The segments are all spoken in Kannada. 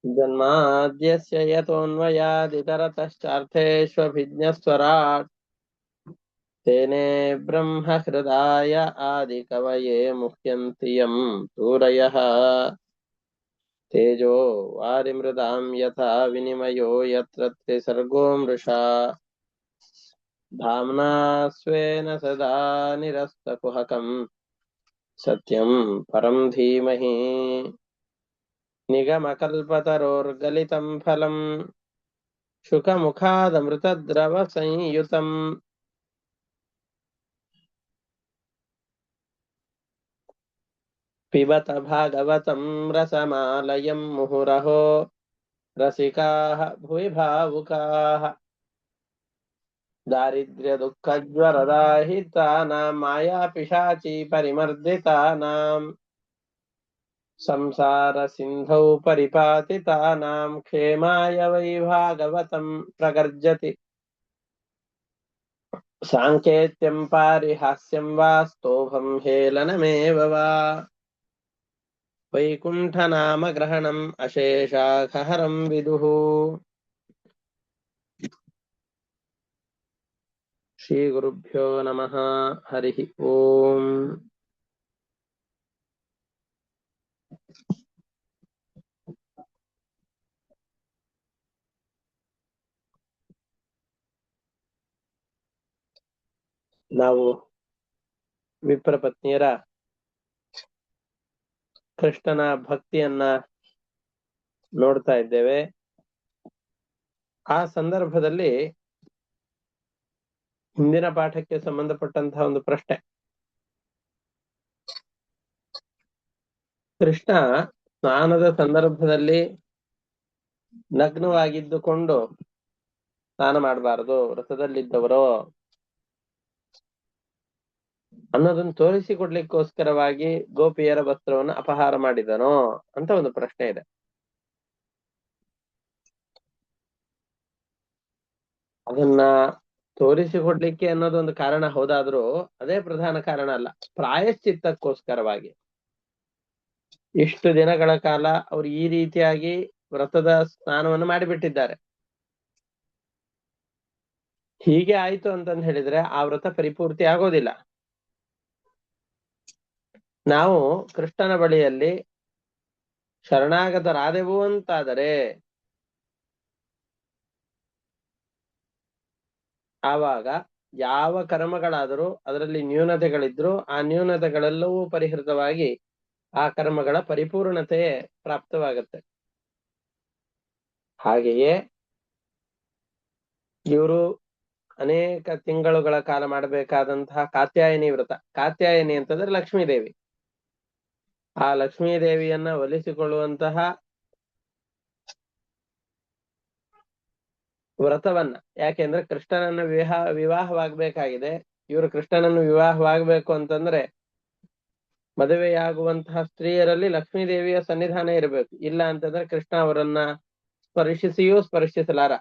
जन्माद्यस्य यतोऽन्वयादितरतश्चार्थेष्वभिज्ञस्वराट् तेने ब्रह्महृदाय आदिकवये मुह्यन्ति यं सूरयः तेजो वारिमृदां यथा विनिमयो यत्र त्रिसर्गो मृषा धाम्ना स्वेन सदा निरस्तकुहकं सत्यं परं धीमहि निगमकल्पतरोर्गलितं फलं शुकमुखादमृतद्रवसंयुतम् पिबत भागवतं रसमालयं मुहुरहो रसिकाः भुवि भावुकाः दारिद्र्यदुःखज्वरदाहितानां मायापिशाची परिमर्दितानां संसारसिन्धौ परिपातितानां क्षेमाय वै भागवतं प्रगर्जति साङ्केत्यं पारिहास्यं वा स्तोभं हेलनमेव वा वैकुण्ठनामग्रहणम् अशेषाखहरं विदुः श्रीगुरुभ्यो नमः हरिः ओम् ನಾವು ವಿಪ್ರ ಪತ್ನಿಯರ ಕೃಷ್ಣನ ಭಕ್ತಿಯನ್ನ ನೋಡ್ತಾ ಇದ್ದೇವೆ. ಆ ಸಂದರ್ಭದಲ್ಲಿ ಹಿಂದಿನ ಪಾಠಕ್ಕೆ ಸಂಬಂಧಪಟ್ಟಂತಹ ಒಂದು ಪ್ರಶ್ನೆ, ಕೃಷ್ಣ ಸ್ನಾನದ ಸಂದರ್ಭದಲ್ಲಿ ನಗ್ನವಾಗಿದ್ದುಕೊಂಡು ಸ್ನಾನ ಮಾಡಬಾರದು ವ್ರತದಲ್ಲಿದ್ದವರು ಅನ್ನೋದನ್ನು ತೋರಿಸಿಕೊಡ್ಲಿಕ್ಕೋಸ್ಕರವಾಗಿ ಗೋಪಿಯರ ವಸ್ತ್ರವನ್ನು ಅಪಹಾರ ಮಾಡಿದನೋ ಅಂತ ಒಂದು ಪ್ರಶ್ನೆ ಇದೆ. ಅದನ್ನ ತೋರಿಸಿಕೊಡ್ಲಿಕ್ಕೆ ಅನ್ನೋದೊಂದು ಕಾರಣ ಹೌದಾದ್ರೂ ಅದೇ ಪ್ರಧಾನ ಕಾರಣ ಅಲ್ಲ. ಪ್ರಾಯಶ್ಚಿತ್ತಕ್ಕೋಸ್ಕರವಾಗಿ ಇಷ್ಟು ದಿನಗಳ ಕಾಲ ಅವರು ಈ ರೀತಿಯಾಗಿ ವ್ರತದ ಸ್ನಾನವನ್ನು ಮಾಡಿಬಿಟ್ಟಿದ್ದಾರೆ. ಹೀಗೆ ಆಯ್ತು ಅಂತಂದು ಹೇಳಿದ್ರೆ ಆ ವ್ರತ ಪರಿಪೂರ್ತಿ ಆಗೋದಿಲ್ಲ. ನಾವು ಕೃಷ್ಣನ ಬಳಿಯಲ್ಲಿ ಶರಣಾಗತರಾದೆವು ಅಂತಾದರೆ ಆವಾಗ ಯಾವ ಕರ್ಮಗಳಾದರೂ ಅದರಲ್ಲಿ ನ್ಯೂನತೆಗಳಿದ್ರು ಆ ನ್ಯೂನತೆಗಳೆಲ್ಲವೂ ಪರಿಹೃತವಾಗಿ ಆ ಕರ್ಮಗಳ ಪರಿಪೂರ್ಣತೆ ಪ್ರಾಪ್ತವಾಗುತ್ತೆ. ಹಾಗೆಯೇ ಇವರು ಅನೇಕ ತಿಂಗಳುಗಳ ಕಾಲ ಮಾಡಬೇಕಾದಂತಹ ಕಾತ್ಯಾಯನಿ ವ್ರತ, ಕಾತ್ಯಾಯನಿ ಅಂತಂದ್ರೆ ಲಕ್ಷ್ಮೀದೇವಿ, ಆ ಲಕ್ಷ್ಮೀದೇವಿಯನ್ನ ಒಲಿಸಿಕೊಳ್ಳುವಂತಹ ವ್ರತವನ್ನ, ಯಾಕೆಂದ್ರೆ ಕೃಷ್ಣನನ್ನ ವಿವಾಹವಾಗಬೇಕಾಗಿದೆ. ಇವರು ಕೃಷ್ಣನನ್ನು ವಿವಾಹವಾಗಬೇಕು ಅಂತಂದ್ರೆ ಮದುವೆಯಾಗುವಂತಹ ಸ್ತ್ರೀಯರಲ್ಲಿ ಲಕ್ಷ್ಮೀದೇವಿಯ ಸನ್ನಿಧಾನ ಇರಬೇಕು. ಇಲ್ಲ ಅಂತಂದ್ರೆ ಕೃಷ್ಣ ಅವರನ್ನ ಸ್ಪರ್ಶಿಸಿಯೂ ಸ್ಪರ್ಶಿಸಲಾರ.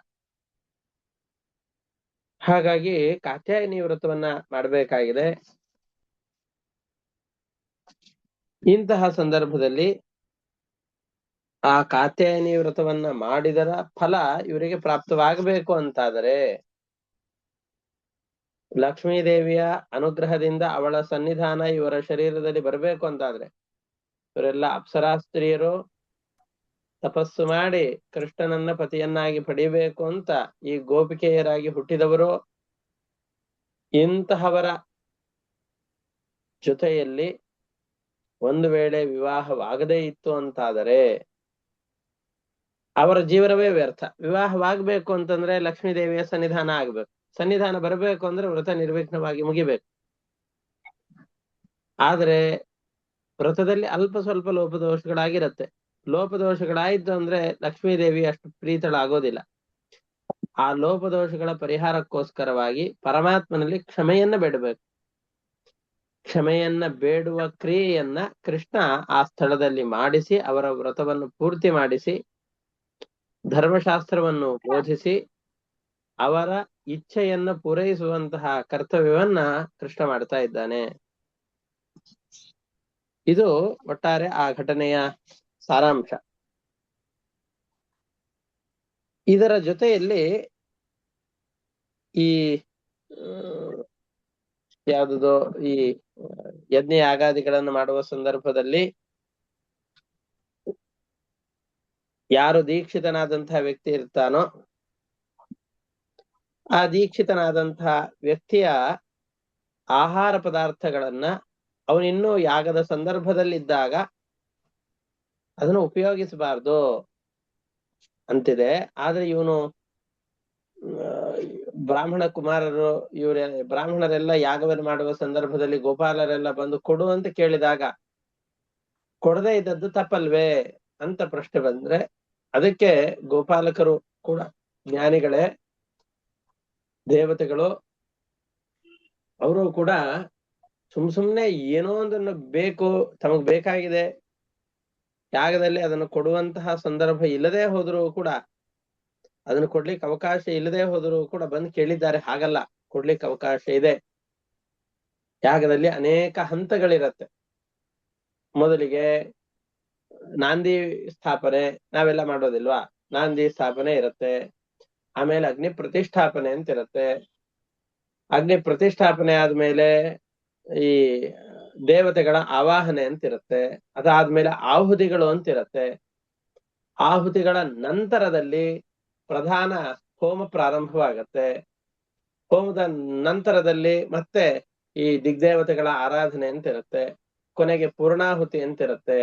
ಹಾಗಾಗಿ ಕಾತ್ಯಾಯನಿ ವ್ರತವನ್ನ ಮಾಡಬೇಕಾಗಿದೆ. ಇಂತಹ ಸಂದರ್ಭದಲ್ಲಿ ಆ ಕಾತ್ಯಾಯನಿ ವ್ರತವನ್ನ ಮಾಡಿದರ ಫಲ ಇವರಿಗೆ ಪ್ರಾಪ್ತವಾಗಬೇಕು ಅಂತಾದರೆ ಲಕ್ಷ್ಮೀದೇವಿಯ ಅನುಗ್ರಹದಿಂದ ಅವಳ ಸನ್ನಿಧಾನ ಇವರ ಶರೀರದಲ್ಲಿ ಬರಬೇಕು ಅಂತಾದ್ರೆ, ಇವರೆಲ್ಲ ಅಪ್ಸರಾ ಸ್ತ್ರೀಯರು ತಪಸ್ಸು ಮಾಡಿ ಕೃಷ್ಣನನ್ನ ಪತಿಯನ್ನಾಗಿ ಪಡಿಬೇಕು ಅಂತ ಈ ಗೋಪಿಕೆಯರಾಗಿ ಹುಟ್ಟಿದವರು. ಇಂತಹವರ ಜೊತೆಯಲ್ಲಿ ಒಂದು ವೇಳೆ ವಿವಾಹವಾಗದೇ ಇತ್ತು ಅಂತಾದರೆ ಅವರ ಜೀವನವೇ ವ್ಯರ್ಥ. ವಿವಾಹವಾಗಬೇಕು ಅಂತಂದ್ರೆ ಲಕ್ಷ್ಮೀದೇವಿಯ ಸನ್ನಿಧಾನ ಆಗ್ಬೇಕು, ಸನ್ನಿಧಾನ ಬರಬೇಕು ಅಂದ್ರೆ ವ್ರತ ನಿರ್ವಿಘ್ನವಾಗಿ ಮುಗಿಬೇಕು. ಆದ್ರೆ ವ್ರತದಲ್ಲಿ ಅಲ್ಪ ಸ್ವಲ್ಪ ಲೋಪದೋಷಗಳಾಗಿರತ್ತೆ. ಲೋಪದೋಷಗಳಾಯ್ತು ಅಂದ್ರೆ ಲಕ್ಷ್ಮೀದೇವಿ ಅಷ್ಟು ಪ್ರೀತಳಾಗೋದಿಲ್ಲ. ಆ ಲೋಪದೋಷಗಳ ಪರಿಹಾರಕ್ಕೋಸ್ಕರವಾಗಿ ಪರಮಾತ್ಮನಲ್ಲಿ ಕ್ಷಮೆಯನ್ನ ಬೇಡಬೇಕು. ಕ್ಷಮೆಯನ್ನ ಬೇಡುವ ಕ್ರಿಯೆಯನ್ನ ಕೃಷ್ಣ ಆ ಸ್ಥಳದಲ್ಲಿ ಮಾಡಿಸಿ ಅವರ ವ್ರತವನ್ನು ಪೂರ್ತಿ ಮಾಡಿಸಿ ಧರ್ಮಶಾಸ್ತ್ರವನ್ನು ಬೋಧಿಸಿ ಅವರ ಇಚ್ಛೆಯನ್ನ ಪೂರೈಸುವಂತಹ ಕರ್ತವ್ಯವನ್ನ ಕೃಷ್ಣ ಮಾಡ್ತಾ ಇದ್ದಾನೆ. ಇದು ಒಟ್ಟಾರೆ ಆ ಘಟನೆಯ ಸಾರಾಂಶ. ಇದರ ಜೊತೆಯಲ್ಲಿ ಈ ಯಾವುದೋ ಈ ಯಜ್ಞ ಯಾಗಾದಿಗಳನ್ನು ಮಾಡುವ ಸಂದರ್ಭದಲ್ಲಿ ಯಾರು ದೀಕ್ಷಿತನಾದಂತಹ ವ್ಯಕ್ತಿ ಇರ್ತಾನೋ ಆ ದೀಕ್ಷಿತನಾದಂತಹ ವ್ಯಕ್ತಿಯ ಆಹಾರ ಪದಾರ್ಥಗಳನ್ನ ಅವನಿನ್ನೂ ಯಾಗದ ಸಂದರ್ಭದಲ್ಲಿದ್ದಾಗ ಅದನ್ನು ಉಪಯೋಗಿಸಬಾರ್ದು ಅಂತಿದೆ. ಆದ್ರೆ ಇವನು ಬ್ರಾಹ್ಮಣ ಕುಮಾರರು ಬ್ರಾಹ್ಮಣರೆಲ್ಲ ಯಾಗವನ್ನು ಮಾಡುವ ಸಂದರ್ಭದಲ್ಲಿ ಗೋಪಾಲರೆಲ್ಲ ಬಂದು ಕೊಡು ಅಂತ ಕೇಳಿದಾಗ ಕೊಡದೇ ಇದ್ದದ್ದು ತಪ್ಪಲ್ವೇ ಅಂತ ಪ್ರಶ್ನೆ ಬಂದ್ರೆ ಅದಕ್ಕೆ ಗೋಪಾಲಕರು ಕೂಡ ಜ್ಞಾನಿಗಳೇ, ದೇವತೆಗಳು, ಅವರು ಕೂಡ ಸುಮ್ನೆ ಏನೋ ಒಂದನ್ನು ಬೇಕು, ತಮಗ್ ಬೇಕಾಗಿದೆ, ಯಾಗದಲ್ಲಿ ಅದನ್ನು ಕೊಡುವಂತಹ ಸಂದರ್ಭ ಇಲ್ಲದೆ ಹೋದರೂ ಕೂಡ, ಅದನ್ನು ಕೊಡ್ಲಿಕ್ಕೆ ಅವಕಾಶ ಇಲ್ಲದೆ ಹೋದರೂ ಕೂಡ ಬಂದು ಕೇಳಿದ್ದಾರೆ. ಹಾಗಲ್ಲ, ಕೊಡ್ಲಿಕ್ಕೆ ಅವಕಾಶ ಇದೆ. ಯಾಗದಲ್ಲಿ ಅನೇಕ ಹಂತಗಳಿರತ್ತೆ. ಮೊದಲಿಗೆ ನಾಂದಿ ಸ್ಥಾಪನೆ ನಾವೆಲ್ಲ ಮಾಡೋದಿಲ್ವಾ, ನಾಂದಿ ಸ್ಥಾಪನೆ ಇರತ್ತೆ. ಆಮೇಲೆ ಅಗ್ನಿ ಪ್ರತಿಷ್ಠಾಪನೆ ಅಂತ ಇರತ್ತೆ. ಅಗ್ನಿ ಪ್ರತಿಷ್ಠಾಪನೆ ಆದ್ಮೇಲೆ ಈ ದೇವತೆಗಳ ಆವಾಹನೆ ಅಂತ ಇರುತ್ತೆ. ಅದಾದ್ಮೇಲೆ ಆಹುತಿಗಳು ಅಂತ ಇರತ್ತೆ. ಆಹುತಿಗಳ ನಂತರದಲ್ಲಿ ಪ್ರಧಾನ ಹೋಮ ಪ್ರಾರಂಭವಾಗತ್ತೆ. ಹೋಮದ ನಂತರದಲ್ಲಿ ಮತ್ತೆ ಈ ದಿಗ್ದೇವತೆಗಳ ಆರಾಧನೆ ಅಂತ ಇರುತ್ತೆ. ಕೊನೆಗೆ ಪೂರ್ಣಾಹುತಿ ಅಂತ ಇರುತ್ತೆ.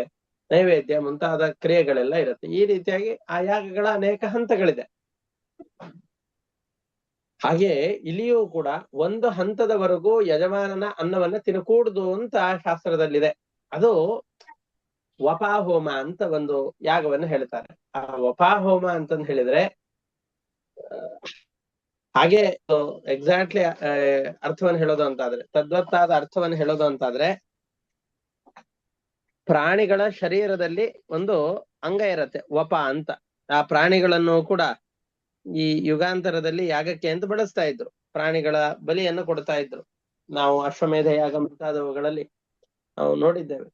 ನೈವೇದ್ಯ ಮುಂತಾದ ಕ್ರಿಯೆಗಳೆಲ್ಲ ಇರುತ್ತೆ. ಈ ರೀತಿಯಾಗಿ ಆ ಯಾಗಗಳ ಅನೇಕ ಹಂತಗಳಿದೆ. ಹಾಗೆ ಇಲ್ಲಿಯೂ ಕೂಡ ಒಂದು ಹಂತದವರೆಗೂ ಯಜಮಾನನ ಅನ್ನವನ್ನ ತಿನ್ನಕೂಡುದು ಅಂತ ಶಾಸ್ತ್ರದಲ್ಲಿದೆ. ಅದು ವಪಾಹೋಮ ಅಂತ ಒಂದು ಯಾಗವನ್ನು ಹೇಳ್ತಾರೆ. ಆ ವಪಾಹೋಮ ಅಂತಂದು ಹೇಳಿದ್ರೆ ಹಾಗೆ ಎಕ್ಸಾಕ್ಟ್ಲಿ ಅರ್ಥವನ್ನು ಹೇಳೋದು ಅಂತಾದ್ರೆ, ತದ್ವತ್ತಾದ ಅರ್ಥವನ್ನು ಹೇಳೋದು ಅಂತಾದ್ರೆ, ಪ್ರಾಣಿಗಳ ಶರೀರದಲ್ಲಿ ಒಂದು ಅಂಗ ಇರತ್ತೆ ವಪ ಅಂತ. ಆ ಪ್ರಾಣಿಗಳನ್ನು ಕೂಡ ಈ ಯುಗಾಂತರದಲ್ಲಿ ಯಾಗಕ್ಕೆ ಅಂತ ಬಳಸ್ತಾ ಇದ್ರು. ಪ್ರಾಣಿಗಳ ಬಲಿಯನ್ನು ಕೊಡ್ತಾ ಇದ್ರು. ನಾವು ಅಶ್ವಮೇಧ ಯಾಗ ಮುಂತಾದವುಗಳಲ್ಲಿ ನಾವು ನೋಡಿದ್ದೇವೆ.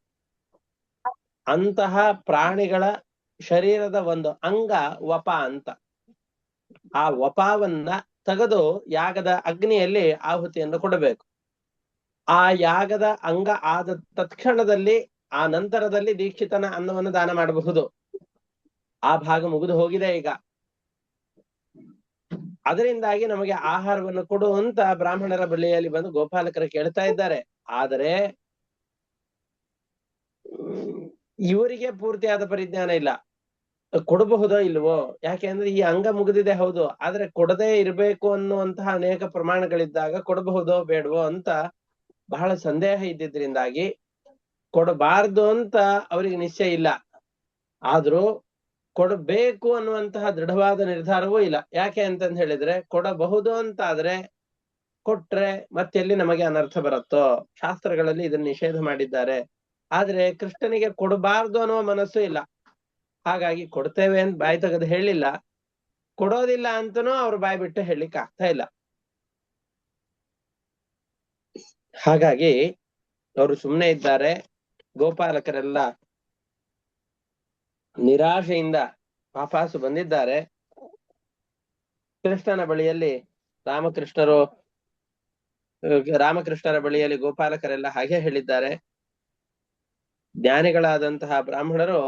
ಅಂತಹ ಪ್ರಾಣಿಗಳ ಶರೀರದ ಒಂದು ಅಂಗ ವಪ ಅಂತ. ಆ ವಪಾವನ್ನ ತೆಗೆದು ಯಾಗದ ಅಗ್ನಿಯಲ್ಲಿ ಆಹುತಿಯನ್ನು ಕೊಡಬೇಕು. ಆ ಯಾಗದ ಅಂಗ ಆದ ತತ್ಕ್ಷಣದಲ್ಲಿ ಆ ನಂತರದಲ್ಲಿ ದೀಕ್ಷಿತನ ಅನ್ನವನ್ನು ದಾನ ಮಾಡಬಹುದು. ಆ ಭಾಗ ಮುಗಿದು ಹೋಗಿದೆ ಈಗ. ಅದರಿಂದಾಗಿ ನಮಗೆ ಆಹಾರವನ್ನು ಕೊಡು ಅಂತ ಬ್ರಾಹ್ಮಣರ ಬಳಿಯಲ್ಲಿ ಬಂದು ಗೋಪಾಲಕರು ಕೇಳ್ತಾ ಇದ್ದಾರೆ. ಆದರೆ ಇವರಿಗೆ ಪೂರ್ತಿಯಾದ ಪರಿಜ್ಞಾನ ಇಲ್ಲ. ಕೊಡಬಹುದೋ ಇಲ್ವೋ, ಯಾಕೆಂದ್ರೆ ಈ ಅಂಗ ಮುಗಿದಿದೆ ಹೌದು, ಆದ್ರೆ ಕೊಡದೇ ಇರ್ಬೇಕು ಅನ್ನುವಂತಹ ಅನೇಕ ಪ್ರಮಾಣಗಳಿದ್ದಾಗ ಕೊಡಬಹುದೋ ಬೇಡವೋ ಅಂತ ಬಹಳ ಸಂದೇಹ ಇದ್ದಿದ್ರಿಂದಾಗಿ ಕೊಡಬಾರ್ದು ಅಂತ ಅವರಿಗೆ ನಿಶ್ಚಯ ಇಲ್ಲ. ಆದ್ರೂ ಕೊಡಬೇಕು ಅನ್ನುವಂತಹ ದೃಢವಾದ ನಿರ್ಧಾರವೂ ಇಲ್ಲ. ಯಾಕೆ ಅಂತಂದ್ ಹೇಳಿದ್ರೆ, ಕೊಡಬಹುದು ಅಂತ ಆದ್ರೆ ಕೊಟ್ರೆ ಮತ್ತೆಲ್ಲಿ ನಮಗೆ ಅನರ್ಥ ಬರುತ್ತೋ, ಶಾಸ್ತ್ರಗಳಲ್ಲಿ ಇದನ್ನ ನಿಷೇಧ ಮಾಡಿದ್ದಾರೆ. ಆದ್ರೆ ಕೃಷ್ಣನಿಗೆ ಕೊಡಬಾರ್ದು ಅನ್ನುವ ಮನಸ್ಸು ಇಲ್ಲ. ಹಾಗಾಗಿ ಕೊಡ್ತೇವೆ ಅಂತ ಬಾಯಿ ತೆಗೆದು ಹೇಳಿಲ್ಲ, ಕೊಡೋದಿಲ್ಲ ಅಂತನೂ ಅವ್ರು ಬಾಯಿ ಬಿಟ್ಟು ಹೇಳಲಿಕ್ಕೆ ಆಗ್ತಾ ಇಲ್ಲ. ಹಾಗಾಗಿ ಅವರು ಸುಮ್ಮನೆ ಇದ್ದಾರೆ. ಗೋಪಾಲಕರೆಲ್ಲ ನಿರಾಶೆಯಿಂದ ವಾಪಸ್ಸು ಬಂದಿದ್ದಾರೆ. ಕೃಷ್ಣನ ಬಳಿಯಲ್ಲಿ ರಾಮಕೃಷ್ಣರ ಬಳಿಯಲ್ಲಿ ಗೋಪಾಲಕರೆಲ್ಲ ಹಾಗೆ ಹೇಳಿದ್ದಾರೆ. ಜ್ಞಾನಿಗಳಾದಂತಹ ಬ್ರಾಹ್ಮಣರು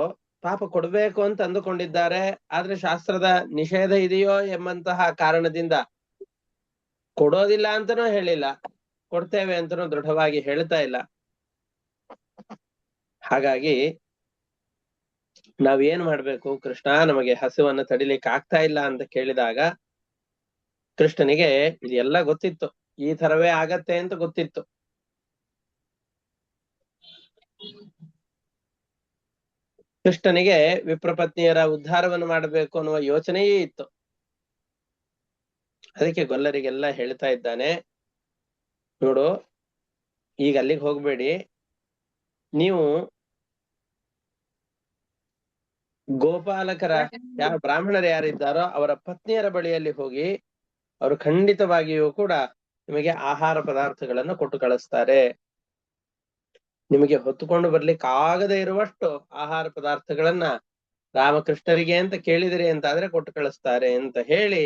ಪಾಪ ಕೊಡ್ಬೇಕು ಅಂತ ಅಂದುಕೊಂಡಿದ್ದಾರೆ. ಆದ್ರೆ ಶಾಸ್ತ್ರದ ನಿಷೇಧ ಇದೆಯೋ ಎಂಬಂತಹ ಕಾರಣದಿಂದ ಕೊಡೋದಿಲ್ಲ ಅಂತನೂ ಹೇಳಿಲ್ಲ, ಕೊಡ್ತೇವೆ ಅಂತನೂ ದೃಢವಾಗಿ ಹೇಳ್ತಾ ಇಲ್ಲ. ಹಾಗಾಗಿ ನಾವೇನ್ ಮಾಡ್ಬೇಕು, ಕೃಷ್ಣ ನಮಗೆ ಹಸುವನ್ನು ತಡಿಲಿಕ್ಕೆ ಆಗ್ತಾ ಇಲ್ಲ ಅಂತ ಕೇಳಿದಾಗ ಕೃಷ್ಣನಿಗೆ ಇದೆಲ್ಲ ಗೊತ್ತಿತ್ತು, ಈ ತರವೇ ಆಗತ್ತೆ ಅಂತ ಗೊತ್ತಿತ್ತು. ಕೃಷ್ಣನಿಗೆ ವಿಪ್ರಪತ್ನಿಯರ ಉದ್ಧಾರವನ್ನು ಮಾಡಬೇಕು ಅನ್ನುವ ಯೋಚನೆಯೇ ಇತ್ತು. ಅದಕ್ಕೆ ಗೊಲ್ಲರಿಗೆಲ್ಲ ಹೇಳ್ತಾ ಇದ್ದಾನೆ, ನೋಡು, ಈಗ ಅಲ್ಲಿಗೆ ಹೋಗ್ಬೇಡಿ, ನೀವು ಗೋಪಾಲಕರ ಯಾರು ಬ್ರಾಹ್ಮಣರು ಯಾರಿದ್ದಾರೋ ಅವರ ಪತ್ನಿಯರ ಬಳಿಯಲ್ಲಿ ಹೋಗಿ, ಅವರು ಖಂಡಿತವಾಗಿಯೂ ಕೂಡ ನಿಮಗೆ ಆಹಾರ ಪದಾರ್ಥಗಳನ್ನು ಕೊಟ್ಟು ಕಳಿಸ್ತಾರೆ. ನಿಮಗೆ ಹೊತ್ತುಕೊಂಡು ಬರ್ಲಿಕ್ಕೆ ಆಗದೆ ಇರುವಷ್ಟು ಆಹಾರ ಪದಾರ್ಥಗಳನ್ನ ರಾಮಕೃಷ್ಣರಿಗೆ ಅಂತ ಕೇಳಿದಿರಿ ಅಂತ ಆದ್ರೆ ಕೊಟ್ಟು ಕಳಿಸ್ತಾರೆ ಅಂತ ಹೇಳಿ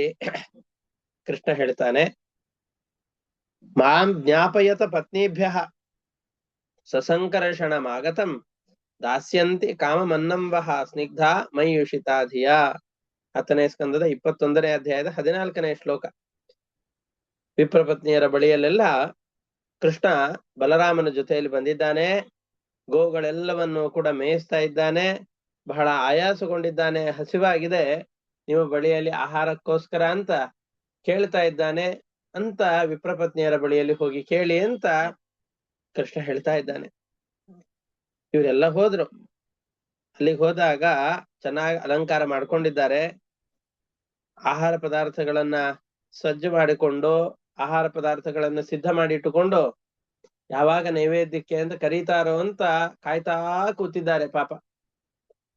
ಕೃಷ್ಣ ಹೇಳ್ತಾನೆ, ಮಾಂ ಜ್ಞಾಪಯತ ಪತ್ನಿಭ್ಯ ಸಸಂಕರ್ಷಣಮಾಗತಂ ದಾಸ್ಯಂತಿ ಕಾಮಮನ್ನಂಬಹ ಸ್ನಿಗ್ಧ ಮೈಯುಷಿತಾ ಧಿಯ. 10ನೇ ಸ್ಕಂದದ 21ನೇ ಅಧ್ಯಾಯದ 14ನೇ ಶ್ಲೋಕ. ವಿಪ್ರಪತ್ನಿಯರ ಬಳಿಯಲ್ಲೆಲ್ಲ ಕೃಷ್ಣ ಬಲರಾಮನ ಜೊತೆಯಲ್ಲಿ ಬಂದಿದ್ದಾನೆ. ಗೋಗಳೆಲ್ಲವನ್ನು ಕೂಡ ಮೇಯಿಸ್ತಾ ಇದ್ದಾನೆ. ಬಹಳ ಆಯಾಸಗೊಂಡಿದ್ದಾನೆ, ಹಸಿವಾಗಿದೆ, ನಿಮ್ಮ ಬಳಿಯಲ್ಲಿ ಆಹಾರಕ್ಕೋಸ್ಕರ ಅಂತ ಕೇಳ್ತಾ ಇದ್ದಾನೆ ಅಂತ ವಿಪ್ರಪತ್ನಿಯರ ಬಳಿಯಲ್ಲಿ ಹೋಗಿ ಕೇಳಿ ಅಂತ ಕೃಷ್ಣ ಹೇಳ್ತಾ ಇದ್ದಾನೆ. ಇವರೆಲ್ಲ ಹೋದ್ರು. ಅಲ್ಲಿಗೆ ಹೋದಾಗ ಚೆನ್ನಾಗಿ ಅಲಂಕಾರ ಮಾಡ್ಕೊಂಡಿದ್ದಾರೆ. ಆಹಾರ ಪದಾರ್ಥಗಳನ್ನ ಸಜ್ಜು ಮಾಡಿಕೊಂಡು, ಆಹಾರ ಪದಾರ್ಥಗಳನ್ನ ಸಿದ್ಧ ಮಾಡಿ ಇಟ್ಟುಕೊಂಡು ಯಾವಾಗ ನೈವೇದ್ಯಕ್ಕೆ ಅಂತ ಕರೀತಾರೋ ಅಂತ ಕಾಯ್ತಾ ಕೂತಿದ್ದಾರೆ. ಪಾಪ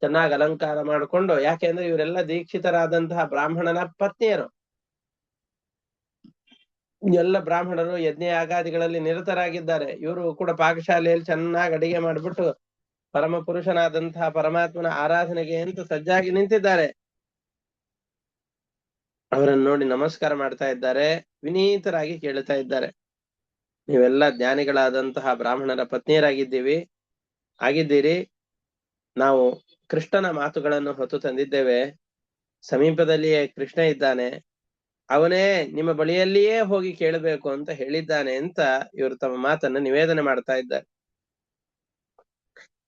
ಚೆನ್ನಾಗಿ ಅಲಂಕಾರ ಮಾಡಿಕೊಂಡು, ಯಾಕೆಂದ್ರೆ ಇವರೆಲ್ಲ ದೀಕ್ಷಿತರಾದಂತಹ ಬ್ರಾಹ್ಮಣನ ಪತ್ನಿಯರು. ಎಲ್ಲ ಬ್ರಾಹ್ಮಣರು ಯಜ್ಞ ಯಾಗಾದಿಗಳಲ್ಲಿ ನಿರತರಾಗಿದ್ದಾರೆ. ಇವರು ಕೂಡ ಪಾಕಶಾಲೆಯಲ್ಲಿ ಚೆನ್ನಾಗಿ ಅಡಿಗೆ ಮಾಡಿಬಿಟ್ಟು ಪರಮ ಪುರುಷನಾದಂತಹ ಪರಮಾತ್ಮನ ಆರಾಧನೆಗೆ ಅಂತ ಸಜ್ಜಾಗಿ ನಿಂತಿದ್ದಾರೆ. ಅವರನ್ನು ನೋಡಿ ನಮಸ್ಕಾರ ಮಾಡ್ತಾ ಇದ್ದಾರೆ, ವಿನೀತರಾಗಿ ಕೇಳ್ತಾ ಇದ್ದಾರೆ, ನೀವೆಲ್ಲ ಜ್ಞಾನಿಗಳಾದಂತಹ ಬ್ರಾಹ್ಮಣರ ಆಗಿದ್ದೀರಿ. ನಾವು ಕೃಷ್ಣನ ಮಾತುಗಳನ್ನು ಹೊತ್ತು ತಂದಿದ್ದೇವೆ. ಸಮೀಪದಲ್ಲಿಯೇ ಕೃಷ್ಣ ಇದ್ದಾನೆ, ಅವನೇ ನಿಮ್ಮ ಬಳಿಯಲ್ಲಿಯೇ ಹೋಗಿ ಕೇಳಬೇಕು ಅಂತ ಹೇಳಿದ್ದಾನೆ ಅಂತ ಇವರು ತಮ್ಮ ಮಾತನ್ನ ನಿವೇದನೆ ಮಾಡ್ತಾ ಇದ್ದಾರೆ.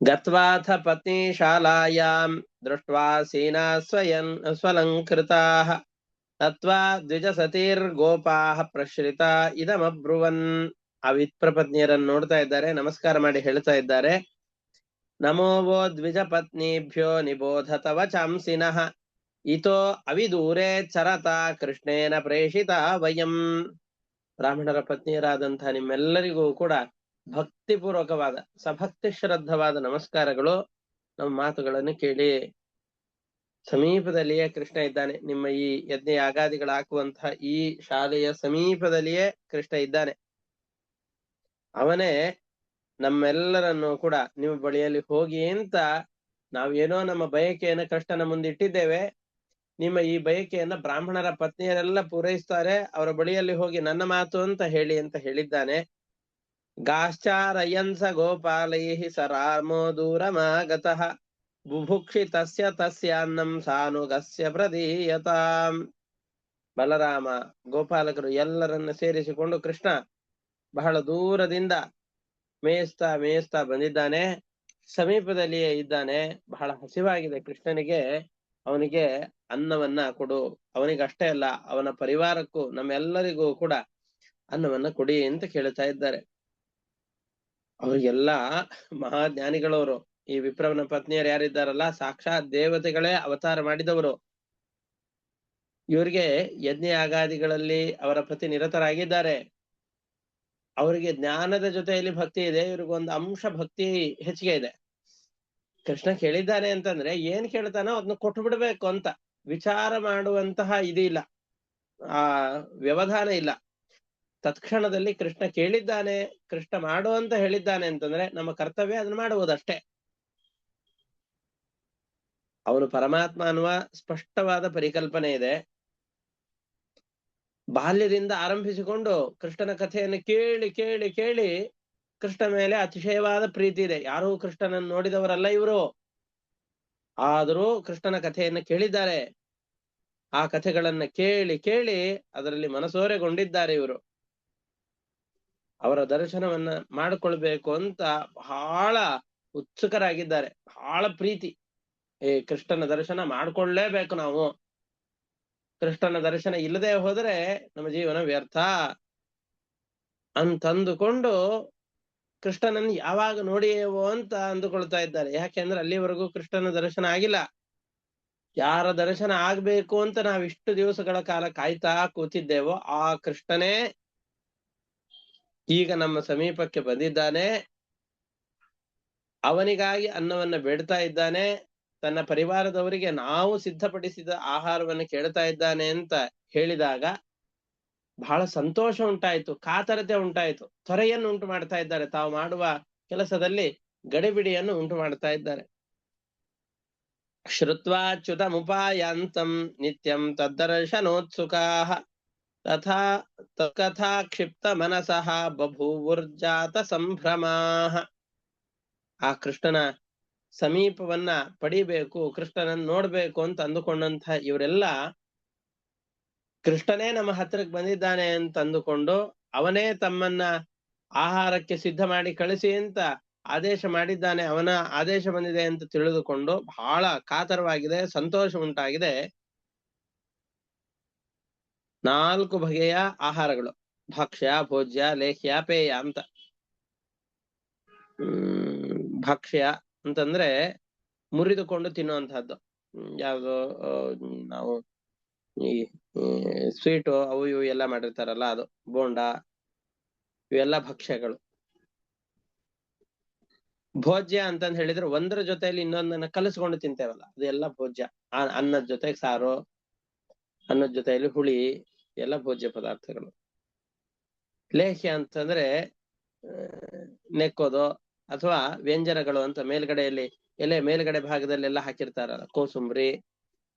ಗತ್ವಾಥ ಪತ್ನಿ ಶಾಲಾಯಾಂ ದೃಷ್ಟ್ವಾ ಸೀನಾ ಸ್ವಲಂಕೃತಾಃ ತತ್ವಾ ದ್ವಿಜ ಸತೀರ್ ಗೋಪಾಃ ಪ್ರಶ್ರಿತ ಇದಮಬ್ರುವನ್. ಆ ವಿಪ್ರಪತ್ನಿಯರನ್ನು ನೋಡ್ತಾ ಇದ್ದಾರೆ, ನಮಸ್ಕಾರ ಮಾಡಿ ಹೇಳ್ತಾ ಇದ್ದಾರೆ, ನಮೋ ವೋ ದ್ವಿಜ ಪತ್ನಿಭ್ಯೋ ನಿಬೋಧ ವಚಾಂಸಿನಃ ಇತೋ ಅವಿದೂರೇ ಚರತ ಕೃಷ್ಣೇನ ಪ್ರೇಷಿತ ವಯಂ. ಬ್ರಾಹ್ಮಣರ ಪತ್ನಿಯರಾದಂತಹ ನಿಮ್ಮೆಲ್ಲರಿಗೂ ಕೂಡ ಭಕ್ತಿಪೂರ್ವಕವಾದ ಸಭಕ್ತಿ ಶ್ರದ್ಧವಾದ ನಮಸ್ಕಾರಗಳು. ನಮ್ಮ ಮಾತುಗಳನ್ನು ಕೇಳಿ. ಸಮೀಪದಲ್ಲಿಯೇ ಕೃಷ್ಣ ಇದ್ದಾನೆ. ನಿಮ್ಮ ಈ ಯಜ್ಞ ಯಾಗಾದಿಗಳು ಹಾಕುವಂತಹ ಈ ಶಾಲೆಯ ಸಮೀಪದಲ್ಲಿಯೇ ಕೃಷ್ಣ ಇದ್ದಾನೆ. ಅವನೇ ನಮ್ಮೆಲ್ಲರನ್ನು ಕೂಡ ನಿಮ್ಮ ಬಳಿಯಲ್ಲಿ ಹೋಗಿ ಅಂತ ನಾವೇನೋ ನಮ್ಮ ಬಯಕೆಯನ್ನು ಕೃಷ್ಣನ ಮುಂದಿಟ್ಟಿದ್ದೇವೆ. ನಿಮ್ಮ ಈ ಬಯಕೆಯನ್ನ ಬ್ರಾಹ್ಮಣರ ಪತ್ನಿಯರೆಲ್ಲ ಪೂರೈಸ್ತಾರೆ, ಅವರ ಬಳಿಯಲ್ಲಿ ಹೋಗಿ ನನ್ನ ಮಾತು ಅಂತ ಹೇಳಿ ಅಂತ ಹೇಳಿದ್ದಾನೆ. ಗಾಶ್ಚಾರಯನ್ಸ ಗೋಪಾಲೈಃ ಸ ರಾಮೋ ದೂರಮಾಗತಃ ಬುಭುಕ್ಷಿ ತಸ್ಯಾನ್ನಂ ಸಾನುಗಸ್ಯ ಪ್ರದೀಯತಾಂ. ಬಲರಾಮ ಗೋಪಾಲಕರು ಎಲ್ಲರನ್ನ ಸೇರಿಸಿಕೊಂಡು ಕೃಷ್ಣ ಬಹಳ ದೂರದಿಂದ ಮೇಯಿಸ್ತಾ ಬಂದಿದ್ದಾನೆ. ಸಮೀಪದಲ್ಲಿಯೇ ಇದ್ದಾನೆ. ಬಹಳ ಹಸಿವಾಗಿದೆ ಕೃಷ್ಣನಿಗೆ. ಅವನಿಗೆ ಅನ್ನವನ್ನ ಕೊಡು. ಅವನಿಗಷ್ಟೇ ಅಲ್ಲ, ಅವನ ಪರಿವಾರಕ್ಕೂ ನಮ್ಮೆಲ್ಲರಿಗೂ ಕೂಡ ಅನ್ನವನ್ನ ಕೊಡಿ ಅಂತ ಕೇಳ್ತಾ ಇದ್ದಾರೆ. ಅವರಿಗೆಲ್ಲ ಮಹಾಜ್ಞಾನಿಗಳವರು. ಈ ವಿಪ್ರವನ ಪತ್ನಿಯರು ಯಾರಿದ್ದಾರಲ್ಲ, ಸಾಕ್ಷಾತ್ ದೇವತೆಗಳೇ ಅವತಾರ ಮಾಡಿದವರು. ಇವರಿಗೆ ಯಜ್ಞ ಯಾಗಾದಿಗಳಲ್ಲಿ ಅವರ ಪತಿ ನಿರತರಾಗಿದ್ದಾರೆ. ಅವರಿಗೆ ಜ್ಞಾನದ ಜೊತೆಯಲ್ಲಿ ಭಕ್ತಿ ಇದೆ, ಇವ್ರಿಗೊಂದು ಅಂಶ ಭಕ್ತಿ ಹೆಚ್ಚಿಗೆ ಇದೆ. ಕೃಷ್ಣ ಕೇಳಿದ್ದಾನೆ ಅಂತಂದ್ರೆ ಏನ್ ಕೇಳ್ತಾನೋ ಅದನ್ನ ಕೊಟ್ಟು ಬಿಡ್ಬೇಕು ಅಂತ ವಿಚಾರ ಮಾಡುವಂತಹ ಇದಿಲ್ಲ, ಆ ವ್ಯವಧಾನ ಇಲ್ಲ. ತತ್ಕ್ಷಣದಲ್ಲಿ ಕೃಷ್ಣ ಕೇಳಿದ್ದಾನೆ, ಕೃಷ್ಣ ಮಾಡು ಅಂತ ಹೇಳಿದ್ದಾನೆ ಅಂತಂದ್ರೆ ನಮ್ಮ ಕರ್ತವ್ಯ ಅದನ್ನ ಮಾಡುವುದಷ್ಟೇ. ಅವನು ಪರಮಾತ್ಮ ಅನ್ನುವ ಸ್ಪಷ್ಟವಾದ ಪರಿಕಲ್ಪನೆ ಇದೆ. ಬಾಲ್ಯದಿಂದ ಆರಂಭಿಸಿಕೊಂಡು ಕೃಷ್ಣನ ಕಥೆಯನ್ನು ಕೇಳಿ ಕೇಳಿ ಕೇಳಿ ಕೃಷ್ಣ ಮೇಲೆ ಅತಿಶಯವಾದ ಪ್ರೀತಿ ಇದೆ. ಯಾರೂ ಕೃಷ್ಣನನ್ನು ನೋಡಿದವರಲ್ಲ ಇವರು, ಆದರೂ ಕೃಷ್ಣನ ಕಥೆಯನ್ನು ಕೇಳಿದ್ದಾರೆ. ಆ ಕಥೆಗಳನ್ನ ಕೇಳಿ ಕೇಳಿ ಅದರಲ್ಲಿ ಮನಸೋರೆಗೊಂಡಿದ್ದಾರೆ ಇವರು. ಅವರ ದರ್ಶನವನ್ನ ಮಾಡಿಕೊಳ್ಬೇಕು ಅಂತ ಬಹಳ ಉತ್ಸುಕರಾಗಿದ್ದಾರೆ. ಬಹಳ ಪ್ರೀತಿ. ಕೃಷ್ಣನ ದರ್ಶನ ಮಾಡ್ಕೊಳ್ಳೇಬೇಕು ನಾವು. ಕೃಷ್ಣನ ದರ್ಶನ ಇಲ್ಲದೆ ಹೋದರೆ ನಮ್ಮ ಜೀವನ ವ್ಯರ್ಥ ಅಂತಂದುಕೊಂಡು ಕೃಷ್ಣನನ್ನು ಯಾವಾಗ ನೋಡಿಯೇವೋ ಅಂತ ಅಂದುಕೊಳ್ತಾ ಇದ್ದಾರೆ. ಯಾಕೆಂದ್ರೆ ಅಲ್ಲಿವರೆಗೂ ಕೃಷ್ಣನ ದರ್ಶನ ಆಗಿಲ್ಲ. ಯಾರ ದರ್ಶನ ಆಗ್ಬೇಕು ಅಂತ ನಾವಿಷ್ಟು ದಿವಸಗಳ ಕಾಲ ಕಾಯ್ತಾ ಕೂತಿದ್ದೇವೋ ಆ ಕೃಷ್ಣನೇ ಈಗ ನಮ್ಮ ಸಮೀಪಕ್ಕೆ ಬಂದಿದ್ದಾನೆ. ಅವನಿಗಾಗಿ ಅನ್ನವನ್ನ ಬೇಡ್ತಾ ಇದ್ದಾನೆ. ತನ್ನ ಪರಿವಾರದವರಿಗೆ ನಾವು ಸಿದ್ಧಪಡಿಸಿದ ಆಹಾರವನ್ನು ಕೇಳ್ತಾ ಇದ್ದಾನೆ ಅಂತ ಹೇಳಿದಾಗ ಬಹಳ ಸಂತೋಷ ಉಂಟಾಯ್ತು, ಕಾತರತೆ ಉಂಟಾಯ್ತು, ತ್ವರೆಯನ್ನು ಉಂಟು ಮಾಡ್ತಾ ಇದ್ದಾರೆ. ತಾವು ಮಾಡುವ ಕೆಲಸದಲ್ಲಿ ಗಡಿಬಿಡಿಯನ್ನು ಉಂಟು ಮಾಡ್ತಾ ಇದ್ದಾರೆ. ಶ್ರುತ್ವಾಚ್ಯುತಮುಪಾಯಾಂತಂ ನಿತ್ಯಂ ತದ್ದರ್ಶನೋತ್ಸುಕಾಃ ತಥಾ ತತ್ಕಥಾ ಕ್ಷಿಪ್ತ ಮನಸಃ ಬಭೂವುರ್ಜಾತ ಸಂಭ್ರಮಾಃ. ಆ ಕೃಷ್ಣನ ಸಮೀಪವನ್ನ ಪಡಿಬೇಕು, ಕೃಷ್ಣನನ್ನ ನೋಡ್ಬೇಕು ಅಂತ ಅಂದುಕೊಂಡಂತ ಇವರೆಲ್ಲ ಕೃಷ್ಣನೇ ನಮ್ಮ ಹತ್ರಕ್ಕೆ ಬಂದಿದ್ದಾನೆ ಅಂತ ಅಂದುಕೊಂಡು ಅವನೇ ತಮ್ಮನ್ನ ಆಹಾರಕ್ಕೆ ಸಿದ್ಧ ಮಾಡಿ ಕಳಿಸಿ ಅಂತ ಆದೇಶ ಮಾಡಿದ್ದಾನೆ, ಅವನ ಆದೇಶ ಬಂದಿದೆ ಅಂತ ತಿಳಿದುಕೊಂಡು ಬಹಳ ಕಾತರವಾಗಿದೆ, ಸಂತೋಷ ಉಂಟಾಗಿದೆ. 4 ಬಗೆಯ ಆಹಾರಗಳು, ಭಕ್ಷ್ಯ, ಭೋಜ್ಯ, ಲೇಹ್ಯ, ಪೇಯ ಅಂತ. ಭಕ್ಷ್ಯ ಅಂತಂದ್ರೆ ಮುರಿದುಕೊಂಡು ತಿನ್ನುವಂತಹದ್ದು. ಯಾವುದು ನಾವು ಈ ಸ್ವೀಟು ಅವು ಇವು ಎಲ್ಲ ಮಾಡಿರ್ತಾರಲ್ಲ, ಅದು ಬೋಂಡ, ಇವೆಲ್ಲ ಭಕ್ಷ್ಯಗಳು. ಭೋಜ್ಯ ಅಂತಂದ್ ಹೇಳಿದ್ರೆ ಒಂದರ ಜೊತೆಯಲ್ಲಿ ಇನ್ನೊಂದನ್ನ ಕಲಸ್ಕೊಂಡು ತಿಂತೇವಲ್ಲ, ಅದೆಲ್ಲ ಭೋಜ್ಯ. ಅನ್ನದ ಜೊತೆಗೆ ಸಾರು, ಅನ್ನದ ಜೊತೆಯಲ್ಲಿ ಹುಳಿ, ಎಲ್ಲ ಭೋಜ್ಯ ಪದಾರ್ಥಗಳು. ಲೇಹ್ಯ ಅಂತಂದ್ರೆ ನೆಕ್ಕೋದು ಅಥವಾ ವ್ಯಂಜನಗಳು ಅಂತ ಮೇಲ್ಗಡೆಯಲ್ಲಿ ಎಲೆ ಮೇಲ್ಗಡೆ ಭಾಗದಲ್ಲೆಲ್ಲ ಹಾಕಿರ್ತಾರಲ್ಲ, ಕೋಸುಂಬ್ರಿ,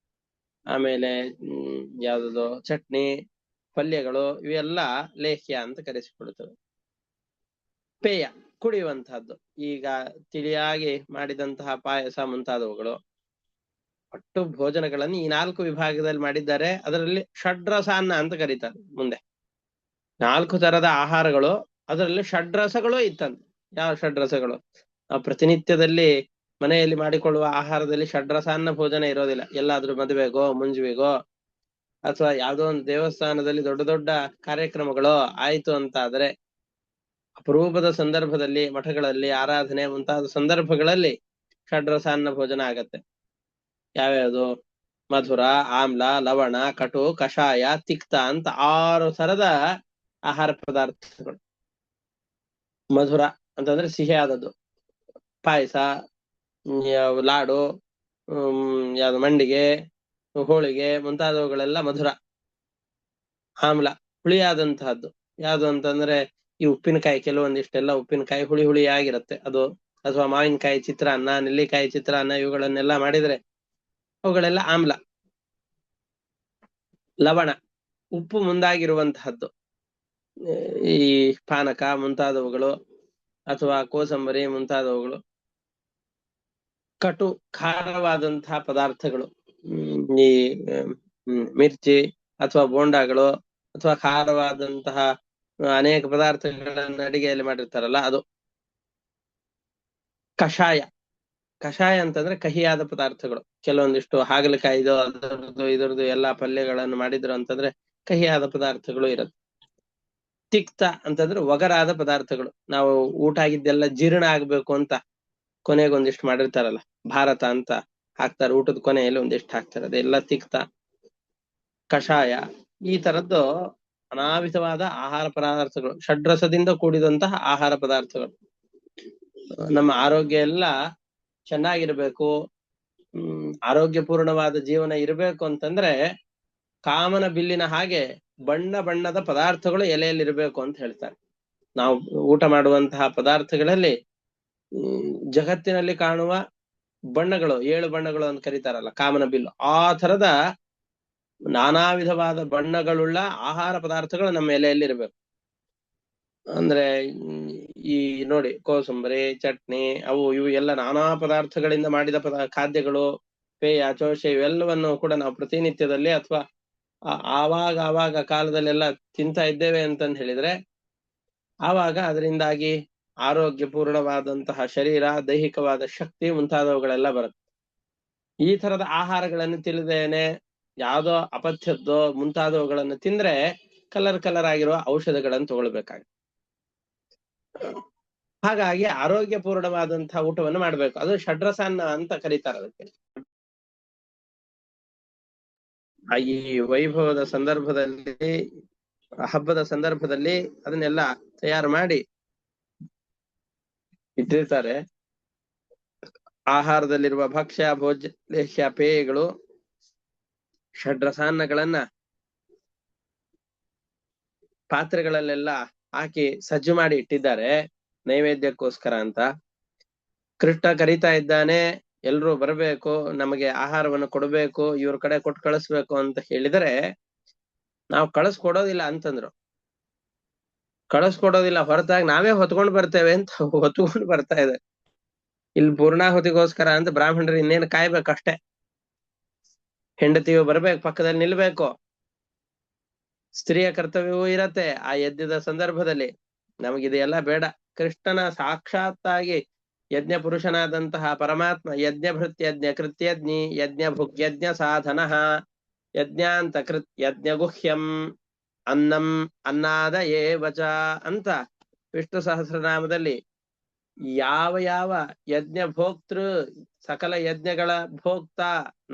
ಆಮೇಲೆ ಯಾವ್ದು ಚಟ್ನಿ, ಪಲ್ಯಗಳು, ಇವೆಲ್ಲ ಲೇಹ್ಯ ಅಂತ ಕರೆಸಿಕೊಳ್ಳುತ್ತವೆ. ಪೇಯ ಕುಡಿಯುವಂತಹದ್ದು, ಈಗ ತಿಳಿಯಾಗಿ ಮಾಡಿದಂತಹ ಪಾಯಸ ಮುಂತಾದವುಗಳು. ಒಟ್ಟು ಭೋಜನಗಳನ್ನು ಈ 4 ವಿಭಾಗದಲ್ಲಿ ಮಾಡಿದ್ದಾರೆ. ಅದರಲ್ಲಿ ಷಡ್ರಸಾನ್ನ ಅಂತ ಕರೀತಾರೆ. ಮುಂದೆ 4 ತರದ ಆಹಾರಗಳು, ಅದರಲ್ಲಿ ಷಡ್ರಸಗಳು ಇತ್ತಂತೆ. ಯಾವ ಷಡ್ರಸಗಳು? ನಾವು ಪ್ರತಿನಿತ್ಯದಲ್ಲಿ ಮನೆಯಲ್ಲಿ ಮಾಡಿಕೊಳ್ಳುವ ಆಹಾರದಲ್ಲಿ ಷಡ್ರಸಾನ್ನ ಭೋಜನ ಇರೋದಿಲ್ಲ. ಎಲ್ಲಾದ್ರೂ ಮದುವೆಗೋ ಮುಂಜುವಿಗೋ ಅಥವಾ ಯಾವುದೋ ಒಂದು ದೇವಸ್ಥಾನದಲ್ಲಿ ದೊಡ್ಡ ದೊಡ್ಡ ಕಾರ್ಯಕ್ರಮಗಳು ಆಯ್ತು ಅಂತ ಆದ್ರೆ, ಅಪರೂಪದ ಸಂದರ್ಭದಲ್ಲಿ ಮಠಗಳಲ್ಲಿ ಆರಾಧನೆ ಮುಂತಾದ ಸಂದರ್ಭಗಳಲ್ಲಿ ಷಡ್ರಸಾನ್ನ ಭೋಜನ ಆಗತ್ತೆ. ಯಾವ್ಯಾವುದು? ಮಧುರ, ಆಮ್ಲ, ಲವಣ, ಕಟು, ಕಷಾಯ, ತಿಕ್ತ ಅಂತ 6 ತರದ ಆಹಾರ ಪದಾರ್ಥಗಳು. ಮಧುರ ಅಂತಂದ್ರೆ ಸಿಹಿಯಾದದ್ದು, ಪಾಯಸ, ಲಾಡು, ಯಾವ್ದು ಮಂಡಿಗೆ, ಹೋಳಿಗೆ ಮುಂತಾದವುಗಳೆಲ್ಲ ಮಧುರ. ಆಮ್ಲ ಹುಳಿಯಾದಂತಹದ್ದು ಯಾವ್ದು ಅಂತಂದ್ರೆ ಈ ಉಪ್ಪಿನಕಾಯಿ, ಕೆಲವೊಂದಿಷ್ಟೆಲ್ಲ ಉಪ್ಪಿನಕಾಯಿ ಹುಳಿ ಹುಳಿ ಆಗಿರುತ್ತೆ ಅದು, ಅಥವಾ ಮಾವಿನಕಾಯಿ ಚಿತ್ರಾನ್ನ, ನೆಲ್ಲಿಕಾಯಿ ಚಿತ್ರಾನ್ನ, ಇವುಗಳನ್ನೆಲ್ಲ ಮಾಡಿದ್ರೆ ಅವುಗಳೆಲ್ಲ ಆಮ್ಲ. ಲವಣ ಉಪ್ಪು ಮುಂದಾಗಿರುವಂತಹದ್ದು, ಈ ಪಾನಕ ಮುಂತಾದವುಗಳು ಅಥವಾ ಕೋಸಂಬರಿ ಮುಂತಾದವುಗಳು. ಕಟು ಖಾರವಾದಂತಹ ಪದಾರ್ಥಗಳು, ಈ ಮಿರ್ಚಿ ಅಥವಾ ಬೋಂಡಾಗಳು ಅಥವಾ ಖಾರವಾದಂತಹ ಅನೇಕ ಪದಾರ್ಥಗಳನ್ನ ಅಡಿಗೆಯಲ್ಲಿ ಮಾಡಿರ್ತಾರಲ್ಲ ಅದು. ಕಷಾಯ, ಕಷಾಯ ಅಂತಂದ್ರೆ ಕಹಿಯಾದ ಪದಾರ್ಥಗಳು. ಕೆಲವೊಂದಿಷ್ಟು ಹಾಗಲಕಾಯಿದು ಅದರದ್ದು ಇದರದ್ದು ಎಲ್ಲಾ ಪಲ್ಯಗಳನ್ನು ಮಾಡಿದ್ರು ಅಂತಂದ್ರೆ ಕಹಿಯಾದ ಪದಾರ್ಥಗಳು ಇರುತ್ತೆ. ತಿಕ್ತ ಅಂತಂದ್ರೆ ಒಗರಾದ ಪದಾರ್ಥಗಳು, ನಾವು ಊಟ ಆಗಿದ್ದೆಲ್ಲ ಜೀರ್ಣ ಆಗ್ಬೇಕು ಅಂತ ಕೊನೆಗೊಂದಿಷ್ಟು ಮಾಡಿರ್ತಾರಲ್ಲ, ಭಾರತ ಅಂತ ಹಾಕ್ತಾರೆ, ಊಟದ ಕೊನೆಯಲ್ಲಿ ಒಂದಿಷ್ಟು ಹಾಕ್ತಾರೆ, ಅದೆಲ್ಲ ತಿಕ್ತ. ಕಷಾಯ, ಈ ತರದ್ದು ಅನಾವಿಧವಾದ ಆಹಾರ ಪದಾರ್ಥಗಳು, ಷಡ್ರಸದಿಂದ ಕೂಡಿದಂತಹ ಆಹಾರ ಪದಾರ್ಥಗಳು. ನಮ್ಮ ಆರೋಗ್ಯ ಎಲ್ಲ ಚೆನ್ನಾಗಿರ್ಬೇಕು, ಆರೋಗ್ಯಪೂರ್ಣವಾದ ಜೀವನ ಇರಬೇಕು ಅಂತಂದ್ರೆ ಕಾಮನ ಬಿಲ್ಲಿನ ಹಾಗೆ ಬಣ್ಣ ಬಣ್ಣದ ಪದಾರ್ಥಗಳು ಎಲೆಯಲ್ಲಿ ಇರಬೇಕು ಅಂತ ಹೇಳ್ತಾರೆ. ನಾವು ಊಟ ಮಾಡುವಂತಹ ಪದಾರ್ಥಗಳಲ್ಲಿ ಜಗತ್ತಿನಲ್ಲಿ ಕಾಣುವ ಬಣ್ಣಗಳು, 7 ಬಣ್ಣಗಳು ಅಂತ ಕರೀತಾರಲ್ಲ, ಕಾಮನ ಬಿಲ್ಲು, ಆ ತರದ ನಾನಾ ವಿಧವಾದ ಬಣ್ಣಗಳುಳ್ಳ ಆಹಾರ ಪದಾರ್ಥಗಳು ನಮ್ಮ ಎಲೆಯಲ್ಲಿ ಇರಬೇಕು. ಅಂದ್ರೆ ಈ ನೋಡಿ, ಕೋಸಂಬರಿ, ಚಟ್ನಿ, ಅವು ಇವು ಎಲ್ಲ ನಾನಾ ಪದಾರ್ಥಗಳಿಂದ ಮಾಡಿದ ಖಾದ್ಯಗಳು, ಪೇಯ, ಚೋಷೆ, ಇವೆಲ್ಲವನ್ನು ಕೂಡ ನಾವು ಪ್ರತಿನಿತ್ಯದಲ್ಲಿ ಅಥವಾ ಆವಾಗ ಕಾಲದಲ್ಲೆಲ್ಲ ತಿಂತಾ ಇದ್ದೇವೆ ಅಂತಂದು ಹೇಳಿದ್ರೆ ಆವಾಗ ಅದರಿಂದಾಗಿ ಆರೋಗ್ಯಪೂರ್ಣವಾದಂತಹ ಶರೀರ, ದೈಹಿಕವಾದ ಶಕ್ತಿ ಮುಂತಾದವುಗಳೆಲ್ಲ ಬರುತ್ತೆ. ಈ ತರದ ಆಹಾರಗಳನ್ನು ತಿಳಿದೇನೆ ಯಾವುದೋ ಅಪಥ್ಯದ್ದೋ ಮುಂತಾದವುಗಳನ್ನು ತಿಂದ್ರೆ ಕಲರ್ ಆಗಿರುವ ಔಷಧಗಳನ್ನು ತಗೊಳ್ಬೇಕಾಗುತ್ತೆ. ಹಾಗಾಗಿ ಆರೋಗ್ಯಪೂರ್ಣವಾದಂತಹ ಊಟವನ್ನು ಮಾಡ್ಬೇಕು. ಅದು ಷಡ್ರಸಾನ್ನ ಅಂತ ಕರೀತಾರೆ ಅದಕ್ಕೆ. ಈ ವೈಭವದ ಸಂದರ್ಭದಲ್ಲಿ, ಹಬ್ಬದ ಸಂದರ್ಭದಲ್ಲಿ ಅದನ್ನೆಲ್ಲ ತಯಾರು ಮಾಡಿ ಇಟ್ಟಿರ್ತಾರೆ. ಆಹಾರದಲ್ಲಿರುವ ಭಕ್ಷ್ಯ, ಭೋಜ್ಯ, ಲೇಹ್ಯ, ಪೇಯಗಳು, ಷಡ್ರಸಾನ್ನಗಳನ್ನ ಪಾತ್ರೆಗಳಲ್ಲೆಲ್ಲ ಹಾಕಿ ಸಜ್ಜು ಮಾಡಿ ಇಟ್ಟಿದ್ದಾರೆ ನೈವೇದ್ಯಕ್ಕೋಸ್ಕರ ಅಂತ. ಕೃಷ್ಣ ಕರೀತಾ ಇದ್ದಾನೆ, ಎಲ್ರು ಬರಬೇಕು, ನಮಗೆ ಆಹಾರವನ್ನು ಕೊಡ್ಬೇಕು, ಇವ್ರ ಕಡೆ ಕೊಟ್ಟು ಕಳಿಸ್ಬೇಕು ಅಂತ ಹೇಳಿದರೆ ನಾವು ಕಳಿಸ್ಕೊಡೋದಿಲ್ಲ ಅಂತಂದ್ರು. ಕಳಿಸ್ಕೊಡೋದಿಲ್ಲ ಹೊರತಾಗಿ ನಾವೇ ಹೊತ್ಕೊಂಡ್ ಬರ್ತೇವೆ ಅಂತ ಹೊತ್ಕೊಂಡ್ ಬರ್ತಾ ಇದೆ. ಇಲ್ಲಿ ಪೂರ್ಣಾಹುತಿಗೋಸ್ಕರ ಅಂತ ಬ್ರಾಹ್ಮಣರು ಇನ್ನೇನು ಕಾಯ್ಬೇಕಷ್ಟೇ. ಹೆಂಡತಿಯು ಬರ್ಬೇಕು, ಪಕ್ಕದಲ್ಲಿ ನಿಲ್ಬೇಕು, ಸ್ತ್ರೀಯ ಕರ್ತವ್ಯವೂ ಇರತ್ತೆ ಆ ಯಜ್ಞದ ಸಂದರ್ಭದಲ್ಲಿ. ನಮಗಿದೆಲ್ಲ ಬೇಡ. ಕೃಷ್ಣನ ಸಾಕ್ಷಾತ್ತಾಗಿ ಯಜ್ಞ ಪುರುಷನಾದಂತಹ ಪರಮಾತ್ಮ ಯಜ್ಞಭೃತ್ ಯಜ್ಞ ಕೃತ್ಯಜ್ಞಿ ಯಜ್ಞ ಭುಗ್ಯಜ್ಞ ಸಾಧನ ಯಜ್ಞಾಂತ ಕೃತ್ ಯಜ್ಞ ಗುಹ್ಯಂ ಅನ್ನಂ ಅನ್ನಾದ ಏವಚ ಅಂತ ವಿಷ್ಣು ಸಹಸ್ರನಾಮದಲ್ಲಿ ಯಾವ ಯಾವ ಯಜ್ಞ ಭೋಕ್ತೃ, ಸಕಲ ಯಜ್ಞಗಳ ಭೋಕ್ತ,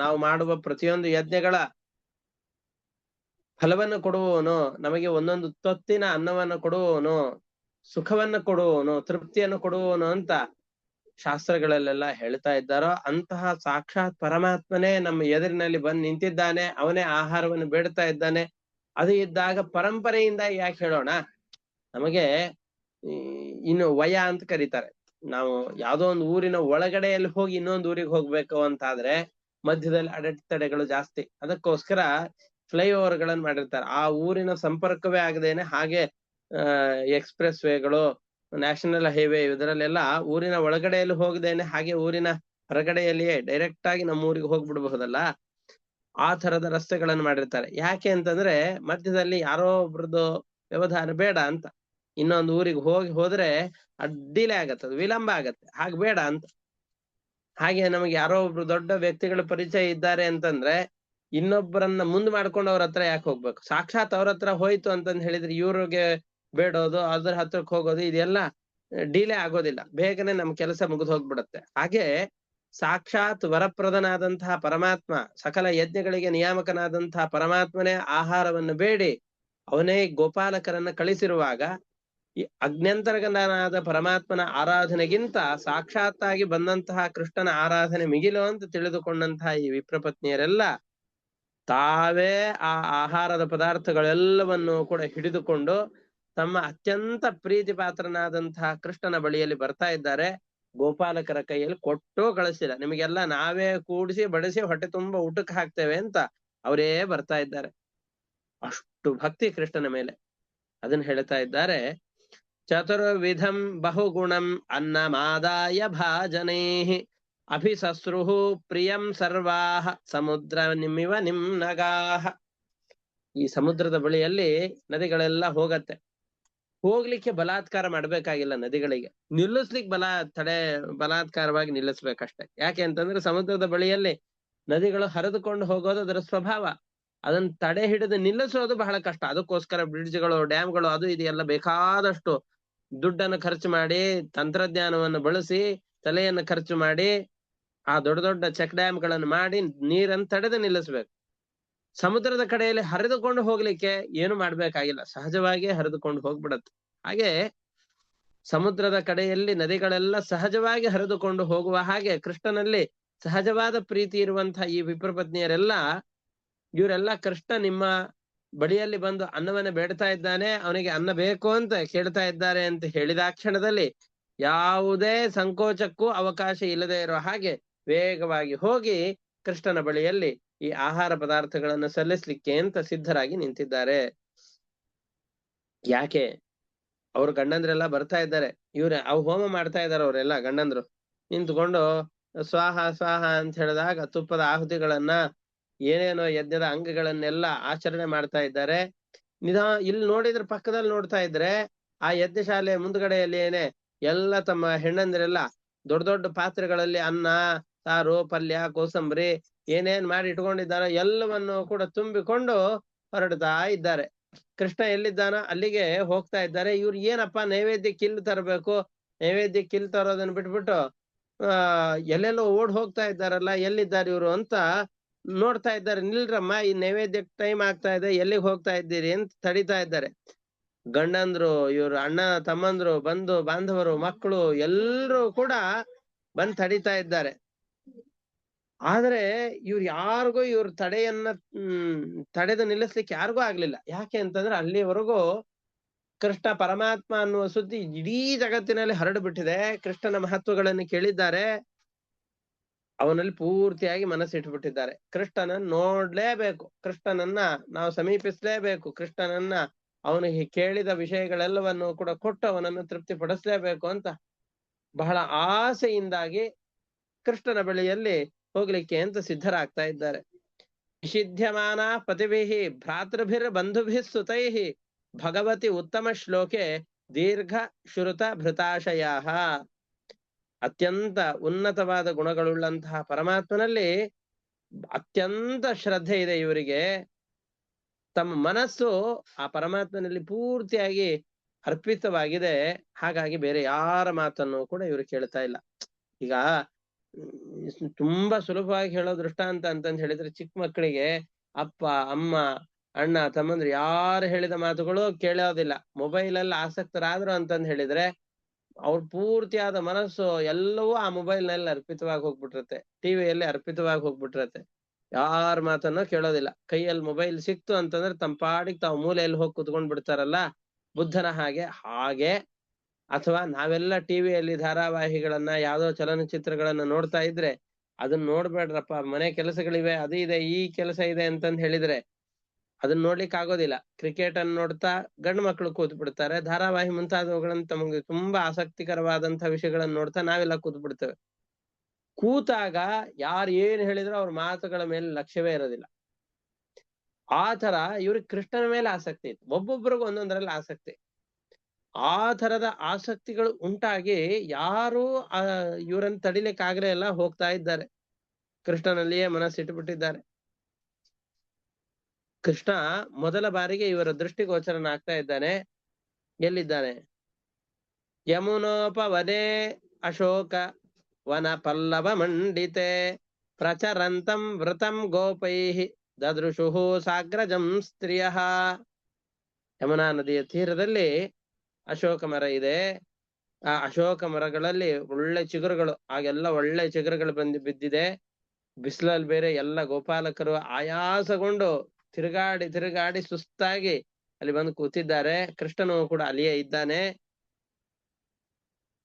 ನಾವು ಮಾಡುವ ಪ್ರತಿಯೊಂದು ಯಜ್ಞಗಳ ಫಲವನ್ನು ಕೊಡುವವನು, ನಮಗೆ ಒಂದೊಂದು ತೊತ್ತಿನ ಅನ್ನವನ್ನು ಕೊಡುವವನು, ಸುಖವನ್ನು ಕೊಡುವವನು, ತೃಪ್ತಿಯನ್ನು ಕೊಡುವವನು ಅಂತ ಶಾಸ್ತ್ರಗಳಲ್ಲೆಲ್ಲ ಹೇಳ್ತಾ ಇದ್ದಾರೋ ಅಂತಹ ಸಾಕ್ಷಾತ್ ಪರಮಾತ್ಮನೇ ನಮ್ಮ ಎದುರಿನಲ್ಲಿ ಬಂದು ನಿಂತಿದ್ದಾನೆ. ಅವನೇ ಆಹಾರವನ್ನು ಬೇಡ್ತಾ ಇದ್ದಾನೆ. ಅದು ಇದ್ದಾಗ ಪರಂಪರೆಯಿಂದ ಯಾಕೆ ಹೇಳೋಣ? ನಮಗೆ ಇನ್ನು ವಯ ಅಂತ ಕರೀತಾರೆ. ನಾವು ಯಾವ್ದೋ ಒಂದು ಊರಿನ ಒಳಗಡೆಯಲ್ಲಿ ಹೋಗಿ ಇನ್ನೊಂದು ಊರಿಗೆ ಹೋಗ್ಬೇಕು ಅಂತಾದ್ರೆ ಮಧ್ಯದಲ್ಲಿ ಅಡೆತಡೆಗಳು ಜಾಸ್ತಿ. ಅದಕ್ಕೋಸ್ಕರ ಫ್ಲೈಓವರ್ ಗಳನ್ನ ಮಾಡಿರ್ತಾರೆ. ಆ ಊರಿನ ಸಂಪರ್ಕವೇ ಆಗದೇನೆ ಹಾಗೆ ಎಕ್ಸ್ಪ್ರೆಸ್ ವೇಗಳು, ನ್ಯಾಷನಲ್ ಹೈವೇ ಇದರಲ್ಲೆಲ್ಲ ಊರಿನ ಒಳಗಡೆಯಲ್ಲಿ ಹೋಗದೇನೆ ಹಾಗೆ ಊರಿನ ಹೊರಗಡೆಯಲ್ಲಿಯೇ ಡೈರೆಕ್ಟ್ ಆಗಿ ನಮ್ಮ ಊರಿಗೆ ಹೋಗ್ಬಿಡ್ಬಹುದಲ್ಲ, ಆ ತರದ ರಸ್ತೆಗಳನ್ನು ಮಾಡಿರ್ತಾರೆ. ಯಾಕೆ ಅಂತಂದ್ರೆ ಮಧ್ಯದಲ್ಲಿ ಯಾರೋ ಒಬ್ರದ್ದು ವ್ಯವಧಾನ ಬೇಡ ಅಂತ. ಇನ್ನೊಂದು ಊರಿಗೆ ಹೋದ್ರೆ ಡಿಲೇ ಆಗತ್ತೆ, ವಿಳಂಬ ಆಗತ್ತೆ, ಹಾಗೆ ಬೇಡ ಅಂತ. ಹಾಗೆ ನಮಗೆ ಯಾರೋ ಒಬ್ರು ದೊಡ್ಡ ವ್ಯಕ್ತಿಗಳ ಪರಿಚಯ ಇದ್ದಾರೆ ಅಂತಂದ್ರೆ ಇನ್ನೊಬ್ಬರನ್ನ ಮುಂದ್ ಮಾಡ್ಕೊಂಡು ಅವ್ರ ಹತ್ರ ಯಾಕೆ ಹೋಗ್ಬೇಕು? ಸಾಕ್ಷಾತ್ ಅವ್ರ ಹತ್ರ ಹೋಯ್ತು ಅಂತಂದ್ ಹೇಳಿದ್ರೆ ಇವ್ರಿಗೆ ಬೇಡೋದು, ಅದ್ರ ಹತ್ರಕ್ಕೆ ಹೋಗೋದು, ಇದೆಲ್ಲ ಡಿಲೇ ಆಗೋದಿಲ್ಲ, ಬೇಗನೆ ನಮ್ ಕೆಲಸ ಮುಗಿದು ಹೋಗ್ಬಿಡತ್ತೆ. ಹಾಗೆ ಸಾಕ್ಷಾತ್ ವರಪ್ರದನಾದಂತಹ ಪರಮಾತ್ಮ, ಸಕಲ ಯಜ್ಞಗಳಿಗೆ ನಿಯಾಮಕನಾದಂತಹ ಪರಮಾತ್ಮನೇ ಆಹಾರವನ್ನು ಬೇಡಿ ಅವನೇ ಗೋಪಾಲಕರನ್ನ ಕಳಿಸಿರುವಾಗ ಈ ಅಜ್ಞಂತರ್ಗನಾದ ಪರಮಾತ್ಮನ ಆರಾಧನೆಗಿಂತ ಸಾಕ್ಷಾತ್ತಾಗಿ ಬಂದಂತಹ ಕೃಷ್ಣನ ಆರಾಧನೆ ಮಿಗಿಲು ಅಂತ ತಿಳಿದುಕೊಂಡಂತಹ ಈ ವಿಪ್ರಪತ್ನಿಯರೆಲ್ಲ ತಾವೇ ಆ ಆಹಾರದ ಪದಾರ್ಥಗಳೆಲ್ಲವನ್ನು ಕೂಡ ಹಿಡಿದುಕೊಂಡು ತಮ್ಮ ಅತ್ಯಂತ ಪ್ರೀತಿ ಪಾತ್ರನಾದಂತಹ ಕೃಷ್ಣನ ಬಳಿಯಲ್ಲಿ ಬರ್ತಾ ಇದ್ದಾರೆ. ಗೋಪಾಲಕರ ಕೈಯಲ್ಲಿ ಕೊಟ್ಟು ಕಳಿಸಿಲ್ಲ, ನಿಮಗೆಲ್ಲ ನಾವೇ ಕೂಡಿಸಿ ಬಡಿಸಿ ಹೊಟ್ಟೆ ತುಂಬಾ ಊಟಕ್ಕೆ ಹಾಕ್ತೇವೆ ಅಂತ ಅವರೇ ಬರ್ತಾ ಇದ್ದಾರೆ. ಅಷ್ಟು ಭಕ್ತಿ ಕೃಷ್ಣನ ಮೇಲೆ. ಅದನ್ನ ಹೇಳ್ತಾ ಇದ್ದಾರೆ. ಚತುರ್ವಿಧಂ ಬಹುಗುಣಂ ಅನ್ನಮಾದಾಯ ಭಾಜನೇ ಅಭಿಸಸ್ರುಹು ಪ್ರಿಯಂ ಸರ್ವಾಹ ಸಮುದ್ರ ನಿಮಿವ ನಿಮ್ನಗಾಹ. ಈ ಸಮುದ್ರದ ಬಳಿಯಲ್ಲಿ ನದಿಗಳೆಲ್ಲ ಹೋಗತ್ತೆ. ಹೋಗ್ಲಿಕ್ಕೆ ಬಲಾತ್ಕಾರ ಮಾಡ್ಬೇಕಾಗಿಲ್ಲ ನದಿಗಳಿಗೆ, ನಿಲ್ಲಿಸ್ಲಿಕ್ಕೆ ಬಲಾತ್ಕಾರವಾಗಿ ನಿಲ್ಲಿಸ್ಬೇಕಷ್ಟೆ. ಯಾಕೆ ಅಂತಂದ್ರೆ ಸಮುದ್ರದ ಬಳಿಯಲ್ಲಿ ನದಿಗಳು ಹರಿದುಕೊಂಡು ಹೋಗೋದು ಅದರ ಸ್ವಭಾವ. ಅದನ್ನ ತಡೆ ಹಿಡಿದು ನಿಲ್ಲಿಸೋದು ಬಹಳ ಕಷ್ಟ. ಅದಕ್ಕೋಸ್ಕರ ಬ್ರಿಡ್ಜ್ಗಳು, ಡ್ಯಾಮ್ಗಳು, ಅದು ಇದು ಎಲ್ಲ ಬೇಕಾದಷ್ಟು ದುಡ್ಡನ್ನು ಖರ್ಚು ಮಾಡಿ, ತಂತ್ರಜ್ಞಾನವನ್ನು ಬಳಸಿ, ತಲೆಯನ್ನು ಖರ್ಚು ಮಾಡಿ ಆ ದೊಡ್ಡ ದೊಡ್ಡ ಚೆಕ್ ಡ್ಯಾಮ್ಗಳನ್ನು ಮಾಡಿ ನೀರನ್ನು ತಡೆದು ನಿಲ್ಲಿಸ್ಬೇಕು. ಸಮುದ್ರದ ಕಡೆಯಲ್ಲಿ ಹರಿದುಕೊಂಡು ಹೋಗ್ಲಿಕ್ಕೆ ಏನು ಮಾಡ್ಬೇಕಾಗಿಲ್ಲ, ಸಹಜವಾಗಿಯೇ ಹರಿದುಕೊಂಡು ಹೋಗ್ಬಿಡತ್ತೆ. ಹಾಗೆ ಸಮುದ್ರದ ಕಡೆಯಲ್ಲಿ ನದಿಗಳೆಲ್ಲ ಸಹಜವಾಗಿ ಹರಿದುಕೊಂಡು ಹೋಗುವ ಹಾಗೆ ಕೃಷ್ಣನಲ್ಲಿ ಸಹಜವಾದ ಪ್ರೀತಿ ಇರುವಂತಹ ಈ ವಿಪ್ರಪತ್ನಿಯರೆಲ್ಲ, ಇವರೆಲ್ಲ ಕೃಷ್ಣ ನಿಮ್ಮ ಬಳಿಯಲ್ಲಿ ಬಂದು ಅನ್ನವನ್ನ ಬೇಡ್ತಾ ಇದ್ದಾನೆ, ಅವನಿಗೆ ಅನ್ನ ಬೇಕು ಅಂತ ಕೇಳ್ತಾ ಇದ್ದಾರೆ ಅಂತ ಹೇಳಿದ ಕ್ಷಣದಲ್ಲಿ ಯಾವುದೇ ಸಂಕೋಚಕ್ಕೂ ಅವಕಾಶ ಇಲ್ಲದೆ ಇರೋ ಹಾಗೆ ವೇಗವಾಗಿ ಹೋಗಿ ಕೃಷ್ಣನ ಬಳಿಯಲ್ಲಿ ಈ ಆಹಾರ ಪದಾರ್ಥಗಳನ್ನು ಸಲ್ಲಿಸ್ಲಿಕ್ಕೆ ಅಂತ ಸಿದ್ಧರಾಗಿ ನಿಂತಿದ್ದಾರೆ. ಯಾಕೆ? ಅವ್ರ ಗಂಡಂದ್ರೆಲ್ಲ ಬರ್ತಾ ಇದ್ದಾರೆ, ಅವ್ ಹೋಮ ಮಾಡ್ತಾ ಇದ್ದಾರೆ. ಅವರೆಲ್ಲ ಗಂಡಂದ್ರು ನಿಂತ್ಕೊಂಡು ಸ್ವಾಹ ಸ್ವಾಹ ಅಂತ ಹೇಳಿದಾಗ ತುಪ್ಪದ ಆಹುತಿಗಳನ್ನ, ಏನೇನೋ ಯಜ್ಞದ ಅಂಗಗಳನ್ನೆಲ್ಲ ಆಚರಣೆ ಮಾಡ್ತಾ ಇದ್ದಾರೆ. ಇಲ್ಲಿ ನೋಡಿದ್ರೆ, ಪಕ್ಕದಲ್ಲಿ ನೋಡ್ತಾ ಇದ್ರೆ ಆ ಯಜ್ಞಶಾಲೆ ಮುಂದ್ಗಡೆಯಲ್ಲಿ ಎಲ್ಲ ತಮ್ಮ ಹೆಣ್ಣಂದಿರೆಲ್ಲ ದೊಡ್ಡ ದೊಡ್ಡ ಪಾತ್ರೆಗಳಲ್ಲಿ ಅನ್ನ, ಸಾರು, ಪಲ್ಯ, ಕೋಸಂಬರಿ ಏನೇನ್ ಮಾಡಿ ಇಟ್ಕೊಂಡಿದ್ದಾರೋ ಎಲ್ಲವನ್ನು ಕೂಡ ತುಂಬಿಕೊಂಡು ಹೊರಡ್ತಾ ಇದ್ದಾರೆ. ಕೃಷ್ಣ ಎಲ್ಲಿದ್ದಾನೋ ಅಲ್ಲಿಗೆ ಹೋಗ್ತಾ ಇದ್ದಾರೆ. ಇವ್ರು ಏನಪ್ಪಾ ನೈವೇದ್ಯ ಕಿಲ್ ತರಬೇಕು, ನೈವೇದ್ಯ ಕಿಲ್ ತರೋದನ್ನ ಬಿಟ್ಬಿಟ್ಟು ಎಲ್ಲೆಲ್ಲೋ ಓಡ್ ಹೋಗ್ತಾ ಇದ್ದಾರಲ್ಲ, ಎಲ್ಲಿದ್ದಾರೆ ಇವ್ರು ಅಂತ ನೋಡ್ತಾ ಇದ್ದಾರೆ. ನಿಲ್ರಮ್ಮ, ಈ ನೈವೇದ್ಯಕ್ಕೆ ಟೈಮ್ ಆಗ್ತಾ ಇದೆ, ಎಲ್ಲಿಗೆ ಹೋಗ್ತಾ ಇದ್ದೀರಿ ಅಂತ ತಡಿತಾ ಇದ್ದಾರೆ. ಗಂಡಂದ್ರು, ಇವ್ರು ಅಣ್ಣ ತಮ್ಮಂದ್ರು, ಬಂಧು ಬಾಂಧವರು, ಮಕ್ಕಳು ಎಲ್ರೂ ಕೂಡ ಬಂದ್ ತಡಿತಾ ಇದ್ದಾರೆ. ಆದ್ರೆ ಯಾರಿಗೂ ಇವ್ರ ತಡೆದು ನಿಲ್ಲಿಸ್ಲಿಕ್ಕೆ ಯಾರಿಗೂ ಆಗ್ಲಿಲ್ಲ. ಯಾಕೆ ಅಂತಂದ್ರೆ ಅಲ್ಲಿವರೆಗೂ ಕೃಷ್ಣ ಪರಮಾತ್ಮ ಅನ್ನುವ ಸುದ್ದಿ ಇಡೀ ಜಗತ್ತಿನಲ್ಲಿ ಹರಡು ಬಿಟ್ಟಿದೆ. ಕೃಷ್ಣನ ಮಹತ್ವಗಳನ್ನು ಕೇಳಿದ್ದಾರೆ. ಅವನಲ್ಲಿ ಪೂರ್ತಿಯಾಗಿ ಮನಸ್ಸಿಟ್ಬಿಟ್ಟಿದ್ದಾರೆ. ಕೃಷ್ಣನನ್ನ ನೋಡ್ಲೇಬೇಕು, ಕೃಷ್ಣನನ್ನ ನಾವು ಸಮೀಪಿಸ್ಲೇಬೇಕು, ಕೃಷ್ಣನನ್ನ ಅವನಿಗೆ ಕೇಳಿದ ವಿಷಯಗಳೆಲ್ಲವನ್ನು ಕೂಡ ಕೊಟ್ಟು ಅವನನ್ನು ತೃಪ್ತಿಪಡಿಸ್ಲೇಬೇಕು ಅಂತ ಬಹಳ ಆಸೆಯಿಂದಾಗಿ ಕೃಷ್ಣನ ಬಳಿಯಲ್ಲಿ ಹೋಗ್ಲಿಕ್ಕೆ ಅಂತ ಸಿದ್ಧರಾಗ್ತಾ ಇದ್ದಾರೆ. ನಿಷಿಧ್ಯಮಾನ ಪತಿಭಿಃ ಭ್ರಾತೃಭಿರ್ ಬಂಧುಭಿಃ ಸುತೈಃ ಭಗವತಿ ಉತ್ತಮ ಶ್ಲೋಕೆ ದೀರ್ಘ ಶ್ರುತ ಭೃತಾಶಯಾಃ. ಅತ್ಯಂತ ಉನ್ನತವಾದ ಗುಣಗಳುಳ್ಳಂತಹ ಪರಮಾತ್ಮನಲ್ಲಿ ಅತ್ಯಂತ ಶ್ರದ್ಧೆ ಇದೆ ಇವರಿಗೆ. ತಮ್ಮ ಮನಸ್ಸು ಆ ಪರಮಾತ್ಮನಲ್ಲಿ ಪೂರ್ತಿಯಾಗಿ ಅರ್ಪಿತವಾಗಿದೆ. ಹಾಗಾಗಿ ಬೇರೆ ಯಾರ ಮಾತನ್ನು ಕೂಡ ಇವರು ಕೇಳ್ತಾ ಇಲ್ಲ. ಈಗ ತುಂಬಾ ಸುಲಭವಾಗಿ ಹೇಳೋ ದೃಷ್ಟಾಂತ ಅಂತಂದ್ ಹೇಳಿದ್ರೆ, ಚಿಕ್ಕ ಮಕ್ಕಳಿಗೆ ಅಪ್ಪ ಅಮ್ಮ ಅಣ್ಣ ತಮ್ಮಂದ್ರು ಯಾರು ಹೇಳಿದ ಮಾತುಗಳು ಕೇಳೋದಿಲ್ಲ. ಮೊಬೈಲ್ ಅಲ್ಲಿ ಆಸಕ್ತರಾದ್ರು ಅಂತಂದ್ ಹೇಳಿದ್ರೆ ಅವ್ರ ಪೂರ್ತಿಯಾದ ಮನಸ್ಸು ಎಲ್ಲವೂ ಆ ಮೊಬೈಲ್ ನಲ್ಲಿ ಅರ್ಪಿತವಾಗಿ ಹೋಗ್ಬಿಟ್ಟಿರತ್ತೆ, ಟಿವಿಯಲ್ಲಿ ಅರ್ಪಿತವಾಗಿ ಹೋಗ್ಬಿಟ್ಟಿರತ್ತೆ. ಯಾರ ಮಾತನ್ನು ಕೇಳೋದಿಲ್ಲ. ಕೈಯಲ್ಲಿ ಮೊಬೈಲ್ ಸಿಕ್ತು ಅಂತಂದ್ರೆ ತಮ್ಮ ಪಾಡಿಗೆ ತಾವು ಮೂಲೆಯಲ್ಲಿ ಹೋಗಿ ಕುತ್ಕೊಂಡ್ ಬಿಡ್ತಾರಲ್ಲ, ಬುದ್ಧನ ಹಾಗೆ. ಅಥವಾ ನಾವೆಲ್ಲ ಟಿವಿಯಲ್ಲಿ ಧಾರಾವಾಹಿಗಳನ್ನ ಯಾವ್ದೋ ಚಲನಚಿತ್ರಗಳನ್ನ ನೋಡ್ತಾ ಇದ್ರೆ ಅದನ್ನ ನೋಡ್ಬೇಡ್ರಪ್ಪ, ಮನೆ ಕೆಲಸಗಳಿವೆ, ಅದು ಇದೆ, ಈ ಕೆಲಸ ಇದೆ ಅಂತಂದ್ ಹೇಳಿದ್ರೆ ಅದನ್ನ ನೋಡ್ಲಿಕ್ಕೆ ಆಗೋದಿಲ್ಲ. ಕ್ರಿಕೆಟ್ ಅನ್ನು ನೋಡ್ತಾ ಗಂಡು ಮಕ್ಕಳು ಕೂತ್ ಬಿಡ್ತಾರೆ, ಧಾರಾವಾಹಿ ಮುಂತಾದವುಗಳನ್ನ ತಮಗೆ ತುಂಬಾ ಆಸಕ್ತಿಕರವಾದಂತಹ ವಿಷಯಗಳನ್ನ ನೋಡ್ತಾ ನಾವೆಲ್ಲ ಕೂತ್ ಬಿಡ್ತೇವೆ. ಕೂತಾಗ ಯಾರು ಏನ್ ಹೇಳಿದ್ರು ಅವ್ರ ಮಾತುಗಳ ಮೇಲೆ ಲಕ್ಷ್ಯವೇ ಇರೋದಿಲ್ಲ. ಆ ತರ ಇವ್ರಿಗೆ ಕೃಷ್ಣನ ಮೇಲೆ ಆಸಕ್ತಿ ಇತ್ತು. ಒಬ್ಬೊಬ್ರಿಗೂ ಒಂದೊಂದರಲ್ಲಿ ಆಸಕ್ತಿ. ಆ ತರದ ಆಸಕ್ತಿಗಳು ಉಂಟಾಗಿ ಯಾರು ಇವರನ್ನು ತಡಿಲಿಕ್ಕೆ ಆಗ್ಲೇ ಎಲ್ಲ ಹೋಗ್ತಾ ಇದ್ದಾರೆ, ಕೃಷ್ಣನಲ್ಲಿಯೇ ಮನಸ್ಸಿಟ್ಟುಬಿಟ್ಟಿದ್ದಾರೆ. ಕೃಷ್ಣ ಮೊದಲ ಬಾರಿಗೆ ಇವರ ದೃಷ್ಟಿಗೋಚರನಾಗ್ತಾ ಇದ್ದಾನೆ. ಎಲ್ಲಿದ್ದಾನೆ? ಯಮುನೋಪವನೇ ಅಶೋಕ ವನ ಪಲ್ಲವ ಮಂಡಿತೆ ಪ್ರಚರಂತಂ ವೃತಂ ಗೋಪೈಃ ದದೃಶುಃ ಸಾಗ್ರಜಂ ಸ್ತ್ರೀಯಃ. ಯಮುನಾ ನದಿಯ ತೀರದಲ್ಲಿ ಅಶೋಕ ಮರ ಇದೆ. ಆ ಅಶೋಕ ಮರಗಳಲ್ಲಿ ಒಳ್ಳೆ ಚಿಗುರುಗಳು, ಆಗೆಲ್ಲ ಒಳ್ಳೆ ಚಿಗುರುಗಳು ಬಿದ್ದಿದೆ. ಬಿಸಿಲಲ್ಲಿ ಬೇರೆ ಎಲ್ಲ ಗೋಪಾಲಕರು ಆಯಾಸಗೊಂಡು ತಿರುಗಾಡಿ ಸುಸ್ತಾಗಿ ಅಲ್ಲಿ ಬಂದು ಕೂತಿದ್ದಾರೆ. ಕೃಷ್ಣನು ಕೂಡ ಅಲ್ಲಿಯೇ ಇದ್ದಾನೆ.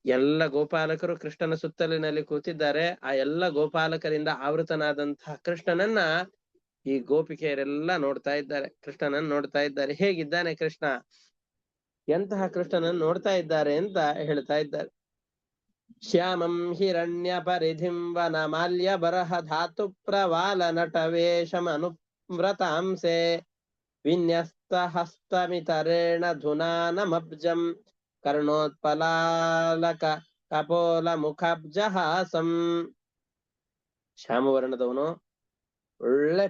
ಎಲ್ಲ ಗೋಪಾಲಕರು ಕೃಷ್ಣನ ಸುತ್ತಲಿನಲ್ಲಿ ಕೂತಿದ್ದಾರೆ. ಆ ಎಲ್ಲ ಗೋಪಾಲಕರಿಂದ ಆವೃತನಾದಂತಹ ಕೃಷ್ಣನನ್ನ ಈ ಗೋಪಿಕೆಯರೆಲ್ಲ ನೋಡ್ತಾ ಇದ್ದಾರೆ, ಕೃಷ್ಣನನ್ನ ನೋಡ್ತಾ ಇದ್ದಾರೆ. ಹೇಗಿದ್ದಾನೆ ಕೃಷ್ಣ, ಎಂತಹ ಕೃಷ್ಣನನ್ನು ನೋಡ್ತಾ ಇದ್ದಾರೆ ಅಂತ ಹೇಳ್ತಾ ಇದ್ದಾರೆ. ಶ್ಯಾಮಂ ಹಿರಣ್ಯ ಪರಿಧಿಂ ವನ ಮಾಲ್ಯ ಬರಹ ಧಾತು ಪ್ರವಾಲ ನಟವೇಶಮನುವ್ರತಾಂಸೆ ವಿನ್ಯಸ್ತ ಹಸ್ತಮಿತರೇಣ ಧುನಾನಮಬ್ಜಂ ಕರ್ಣೋತ್ಪಲಾಲಕ ಕಪೋಲ ಮುಖಾಬ್ಜಹಾಸಂ. ಶ್ಯಾಮವರ್ಣದವನು ಒಳ್ಳೆ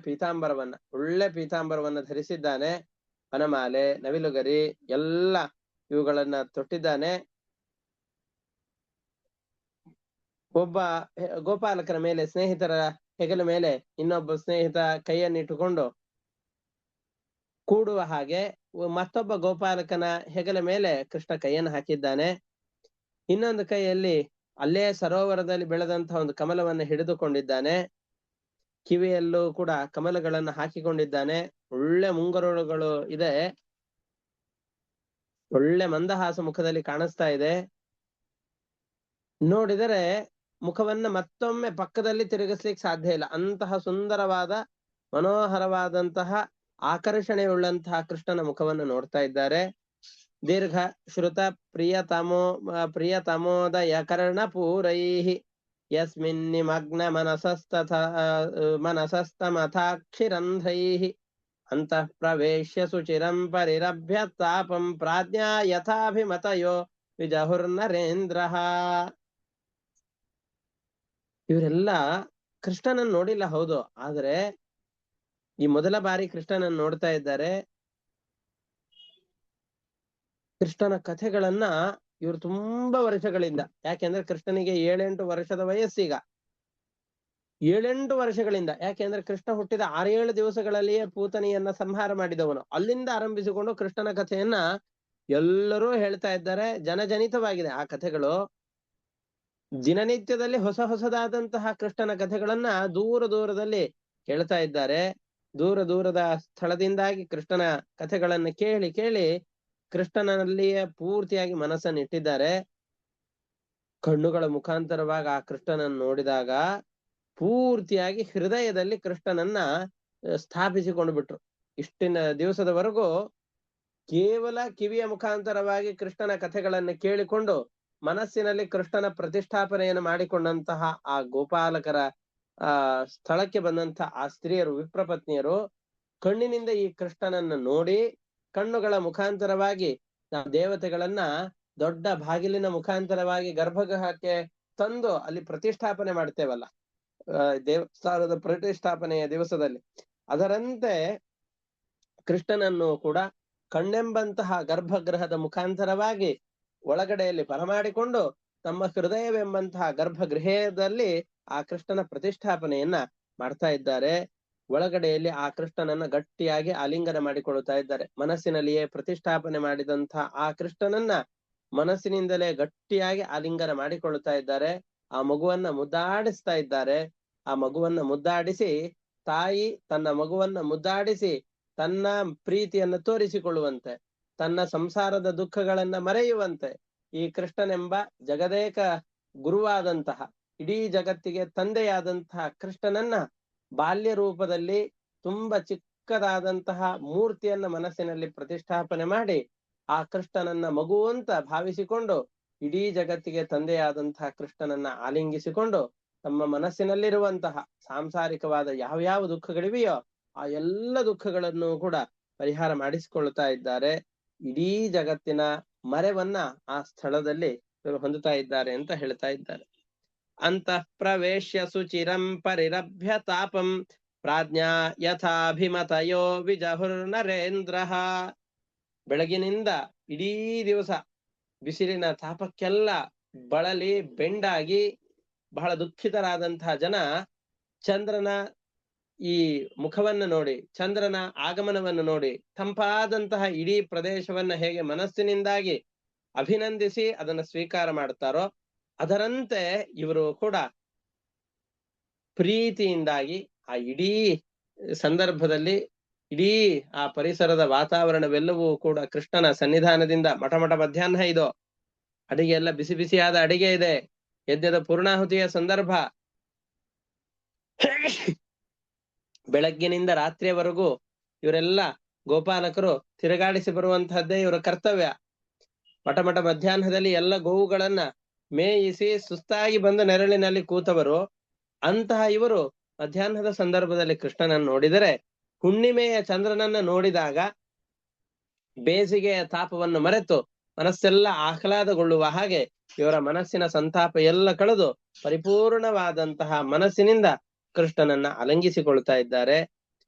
ಪೀತಾಂಬರವನ್ನ ಧರಿಸಿದ್ದಾನೆ. ವನಮಾಲೆ, ನವಿಲುಗರಿ ಎಲ್ಲ ಇವುಗಳನ್ನ ತೊಟ್ಟಿದ್ದಾನೆ. ಒಬ್ಬ ಗೋಪಾಲಕರ ಮೇಲೆ, ಸ್ನೇಹಿತರ ಹೆಗಲ ಮೇಲೆ ಇನ್ನೊಬ್ಬ ಸ್ನೇಹಿತ ಕೈಯನ್ನಿಟ್ಟುಕೊಂಡು ಕೂಡುವ ಹಾಗೆ ಮತ್ತೊಬ್ಬ ಗೋಪಾಲಕನ ಹೆಗಲ ಮೇಲೆ ಕೃಷ್ಣ ಕೈಯನ್ನು ಹಾಕಿದ್ದಾನೆ. ಇನ್ನೊಂದು ಕೈಯಲ್ಲಿ ಅಲ್ಲೇ ಸರೋವರದಲ್ಲಿ ಬೆಳೆದಂತಹ ಒಂದು ಕಮಲವನ್ನು ಹಿಡಿದುಕೊಂಡಿದ್ದಾನೆ. ಕಿವಿಯಲ್ಲೂ ಕೂಡ ಕಮಲಗಳನ್ನು ಹಾಕಿಕೊಂಡಿದ್ದಾನೆ. ಒಳ್ಳೆ ಮುಂಗರುಳುಗಳು ಇದೆ. ಒಳ್ಳೆ ಮಂದಹಾಸ ಮುಖದಲ್ಲಿ ಕಾಣಿಸ್ತಾ ಇದೆ. ನೋಡಿದರೆ ಮುಖವನ್ನ ಮತ್ತೊಮ್ಮೆ ಪಕ್ಕದಲ್ಲಿ ತಿರುಗಿಸ್ಲಿಕ್ಕೆ ಸಾಧ್ಯ ಇಲ್ಲ. ಅಂತಹ ಸುಂದರವಾದ ಮನೋಹರವಾದಂತಹ ಆಕರ್ಷಣೆಯುಳ್ಳಂತಹ ಕೃಷ್ಣನ ಮುಖವನ್ನು ನೋಡ್ತಾ ಇದ್ದಾರೆ. ದೀರ್ಘ ಶ್ರುತ ಪ್ರಿಯತಮೋದಯ ಕರ್ಣಪೂರೈಃ ಯಸ್ಮಿನ್ ನಿಮಗ್ನ ಮನಸಸ್ತಮಥಾಕ್ಷಿರಂಧ್ರೈಃ ಅಂತಃ ಪ್ರವೇಶ್ಯ ಸುಚಿರಂ ಪರಿರಭ್ಯ ತಾಪಂ ಪ್ರಾಜ್ಞಾ ಯಥಾಭಿಮತಯೋ ವಿಜಹುರ್ನರೇಂದ್ರಃ. ಇವರೆಲ್ಲ ಕೃಷ್ಣನನ್ನು ನೋಡಿಲ್ಲ, ಹೌದು, ಆದ್ರೆ ಈ ಮೊದಲ ಬಾರಿ ಕೃಷ್ಣನನ್ನು ನೋಡ್ತಾ ಇದ್ದಾರೆ. ಕೃಷ್ಣನ ಕಥೆಗಳನ್ನ ಇವರು ತುಂಬಾ ವರ್ಷಗಳಿಂದ, ಯಾಕೆಂದ್ರೆ ಕೃಷ್ಣನಿಗೆ 7-8 ವರ್ಷದ ವಯಸ್ಸೀಗ. 7-8 ವರ್ಷಗಳಿಂದ, ಯಾಕೆಂದ್ರೆ ಕೃಷ್ಣ ಹುಟ್ಟಿದ 6-7 ದಿವಸಗಳಲ್ಲಿಯೇ ಪೂತನಿಯನ್ನ ಸಂಹಾರ ಮಾಡಿದವನು. ಅಲ್ಲಿಂದ ಆರಂಭಿಸಿಕೊಂಡು ಕೃಷ್ಣನ ಕಥೆಯನ್ನ ಎಲ್ಲರೂ ಹೇಳ್ತಾ ಇದ್ದಾರೆ. ಜನಜನಿತವಾಗಿದೆ ಆ ಕಥೆಗಳು. ದಿನನಿತ್ಯದಲ್ಲಿ ಹೊಸದಾದಂತಹ ಕೃಷ್ಣನ ಕಥೆಗಳನ್ನ ದೂರದಲ್ಲಿ ಕೇಳ್ತಾ ಇದ್ದಾರೆ. ದೂರದ ಸ್ಥಳದಿಂದಾಗಿ ಕೃಷ್ಣನ ಕಥೆಗಳನ್ನ ಕೇಳಿ ಕೃಷ್ಣನಲ್ಲಿಯೇ ಪೂರ್ತಿಯಾಗಿ ಮನಸ್ಸನ್ನು ಇಟ್ಟಿದ್ದಾರೆ. ಕಣ್ಣುಗಳ ಮುಖಾಂತರವಾಗಿ ಆ ಕೃಷ್ಣನನ್ನು ನೋಡಿದಾಗ ಪೂರ್ತಿಯಾಗಿ ಹೃದಯದಲ್ಲಿ ಕೃಷ್ಣನನ್ನ ಸ್ಥಾಪಿಸಿಕೊಂಡು ಬಿಟ್ರು. ಇಷ್ಟಿನ ದಿವಸದವರೆಗೂ ಕೇವಲ ಕಿವಿಯ ಮುಖಾಂತರವಾಗಿ ಕೃಷ್ಣನ ಕಥೆಗಳನ್ನು ಕೇಳಿಕೊಂಡು ಮನಸ್ಸಿನಲ್ಲಿ ಕೃಷ್ಣನ ಪ್ರತಿಷ್ಠಾಪನೆಯನ್ನು ಮಾಡಿಕೊಂಡಂತಹ ಆ ಗೋಪಾಲಕರ ಸ್ಥಳಕ್ಕೆ ಬಂದಂತಹ ಆ ಸ್ತ್ರೀಯರು, ವಿಪ್ರಪತ್ನಿಯರು ಕಣ್ಣಿನಿಂದ ಈ ಕೃಷ್ಣನನ್ನ ನೋಡಿ ಕಣ್ಣುಗಳ ಮುಖಾಂತರವಾಗಿ ನಾವು ದೇವತೆಗಳನ್ನ ದೊಡ್ಡ ಬಾಗಿಲಿನ ಮುಖಾಂತರವಾಗಿ ಗರ್ಭಗೃಹಕ್ಕೆ ತಂದು ಅಲ್ಲಿ ಪ್ರತಿಷ್ಠಾಪನೆ ಮಾಡ್ತೇವಲ್ಲ, ದೇವಸ್ಥಾನದ ಪ್ರತಿಷ್ಠಾಪನೆಯ ದಿವಸದಲ್ಲಿ, ಅದರಂತೆ ಕೃಷ್ಣನನ್ನು ಕೂಡ ಕಣ್ಣೆಂಬಂತಹ ಗರ್ಭಗೃಹದ ಮುಖಾಂತರವಾಗಿ ಒಳಗಡೆಯಲ್ಲಿ ಬರಮಾಡಿಕೊಂಡು ತಮ್ಮ ಹೃದಯವೆಂಬಂತಹ ಗರ್ಭಗೃಹದಲ್ಲಿ ಆ ಕೃಷ್ಣನ ಪ್ರತಿಷ್ಠಾಪನೆಯನ್ನ ಮಾಡ್ತಾ ಇದ್ದಾರೆ. ಒಳಗಡೆಯಲ್ಲಿ ಆ ಕೃಷ್ಣನನ್ನ ಗಟ್ಟಿಯಾಗಿ ಆಲಿಂಗನ ಮಾಡಿಕೊಳ್ಳುತ್ತಾ ಇದ್ದಾರೆ. ಮನಸ್ಸಿನಲ್ಲಿಯೇ ಪ್ರತಿಷ್ಠಾಪನೆ ಮಾಡಿದಂತಹ ಆ ಕೃಷ್ಣನನ್ನ ಮನಸ್ಸಿನಿಂದಲೇ ಗಟ್ಟಿಯಾಗಿ ಆಲಿಂಗನ ಮಾಡಿಕೊಳ್ಳುತ್ತಾ ಇದ್ದಾರೆ. ಆ ಮಗುವನ್ನ ಮುದ್ದಾಡಿಸ್ತಾ ಇದ್ದಾರೆ. ಆ ಮಗುವನ್ನ ಮುದ್ದಾಡಿಸಿ, ತಾಯಿ ತನ್ನ ಮಗುವನ್ನ ಮುದ್ದಾಡಿಸಿ ತನ್ನ ಪ್ರೀತಿಯನ್ನ ತೋರಿಸಿಕೊಳ್ಳುವಂತೆ, ತನ್ನ ಸಂಸಾರದ ದುಃಖಗಳನ್ನ ಮರೆಯುವಂತೆ ಈ ಕೃಷ್ಣನೆಂಬ ಜಗದೇಕ ಗುರುವಾದಂತಹ, ಇಡೀ ಜಗತ್ತಿಗೆ ತಂದೆಯಾದಂತಹ ಕೃಷ್ಣನನ್ನ ಬಾಲ್ಯ ರೂಪದಲ್ಲಿ ತುಂಬಾ ಚಿಕ್ಕದಾದಂತಹ ಮೂರ್ತಿಯನ್ನ ಮನಸ್ಸಿನಲ್ಲಿ ಪ್ರತಿಷ್ಠಾಪನೆ ಮಾಡಿ ಆ ಕೃಷ್ಣನನ್ನ ಮಗು ಅಂತ ಭಾವಿಸಿಕೊಂಡು ಇಡೀ ಜಗತ್ತಿಗೆ ತಂದೆಯಾದಂತಹ ಕೃಷ್ಣನನ್ನ ಆಲಿಂಗಿಸಿಕೊಂಡು ತಮ್ಮ ಮನಸ್ಸಿನಲ್ಲಿರುವಂತಹ ಸಾಂಸಾರಿಕವಾದ ಯಾವ್ಯಾವ ದುಃಖಗಳಿವೆಯೋ ಆ ಎಲ್ಲ ದುಃಖಗಳನ್ನು ಕೂಡ ಪರಿಹಾರ ಮಾಡಿಸಿಕೊಳ್ತಾ ಇದ್ದಾರೆ. ಇಡೀ ಜಗತ್ತಿನ ಮರೆವನ್ನ ಆ ಸ್ಥಳದಲ್ಲಿ ಇವರು ಹೊಂದುತ್ತಾ ಇದ್ದಾರೆ ಅಂತ ಹೇಳ್ತಾ ಇದ್ದಾರೆ. ಅಂತಃ ಪ್ರವೇಶ್ಯ ಸುಚಿರಂ ಪರಿರಭ್ಯ ತಾಪಂ ಪ್ರಾಜ್ಞಾ ಯಥಾಭಿಮತಯೋ ವಿಜಹುರ್ನರೇಂದ್ರ. ಬೆಳಗಿನಿಂದ ಇಡೀ ದಿವಸ ಬಿಸಿಲಿನ ತಾಪಕ್ಕೆಲ್ಲ ಬಳಲಿ ಬೆಂಡಾಗಿ ಬಹಳ ದುಃಖಿತರಾದಂತಹ ಜನ ಚಂದ್ರನ ಈ ಮುಖವನ್ನು ನೋಡಿ, ಚಂದ್ರನ ಆಗಮನವನ್ನು ನೋಡಿ ತಂಪಾದಂತಹ ಇಡೀ ಪ್ರದೇಶವನ್ನ ಹೇಗೆ ಮನಸ್ಸಿನಿಂದಾಗಿ ಅಭಿನಂದಿಸಿ ಅದನ್ನು ಸ್ವೀಕಾರ ಮಾಡ್ತಾರೋ ಅದರಂತೆ ಇವರು ಕೂಡ ಪ್ರೀತಿಯಿಂದಾಗಿ ಆ ಇಡೀ ಸಂದರ್ಭದಲ್ಲಿ ಇಡೀ ಆ ಪರಿಸರದ ವಾತಾವರಣವೆಲ್ಲವೂ ಕೂಡ ಕೃಷ್ಣನ ಸನ್ನಿಧಾನದಿಂದ ಮಠ ಮಧ್ಯಾಹ್ನ ಇದು, ಅಡಿಗೆ ಎಲ್ಲ ಬಿಸಿ ಬಿಸಿಯಾದ ಅಡಿಗೆ ಇದೆ, ಯಜ್ಞದ ಪೂರ್ಣಾಹುತಿಯ ಸಂದರ್ಭ, ಬೆಳಗ್ಗಿನಿಂದ ರಾತ್ರಿಯವರೆಗೂ ಇವರೆಲ್ಲ ಗೋಪಾಲಕರು ತಿರುಗಾಡಿಸಿ ಬರುವಂತಹದ್ದೇ ಇವರ ಕರ್ತವ್ಯ. ಮಠ ಮಧ್ಯಾಹ್ನದಲ್ಲಿ ಎಲ್ಲ ಗೋವುಗಳನ್ನ ಮೇಯಿಸಿ ಸುಸ್ತಾಗಿ ಬಂದ ನೆರಳಿನಲ್ಲಿ ಕೂತವರು. ಅಂತಹ ಇವರು ಮಧ್ಯಾಹ್ನದ ಸಂದರ್ಭದಲ್ಲಿ ಕೃಷ್ಣನನ್ನು ನೋಡಿದರೆ, ಹುಣ್ಣಿಮೆಯ ಚಂದ್ರನನ್ನ ನೋಡಿದಾಗ ಬೇಸಿಗೆಯ ತಾಪವನ್ನು ಮರೆತು ಮನಸ್ಸೆಲ್ಲ ಆಹ್ಲಾದಗೊಳ್ಳುವ ಹಾಗೆ ಇವರ ಮನಸ್ಸಿನ ಸಂತಾಪ ಎಲ್ಲ ಕಳೆದು ಪರಿಪೂರ್ಣವಾದಂತಹ ಮನಸ್ಸಿನಿಂದ ಕೃಷ್ಣನನ್ನ ಅಲಂಗಿಸಿಕೊಳ್ತಾ ಇದ್ದಾರೆ.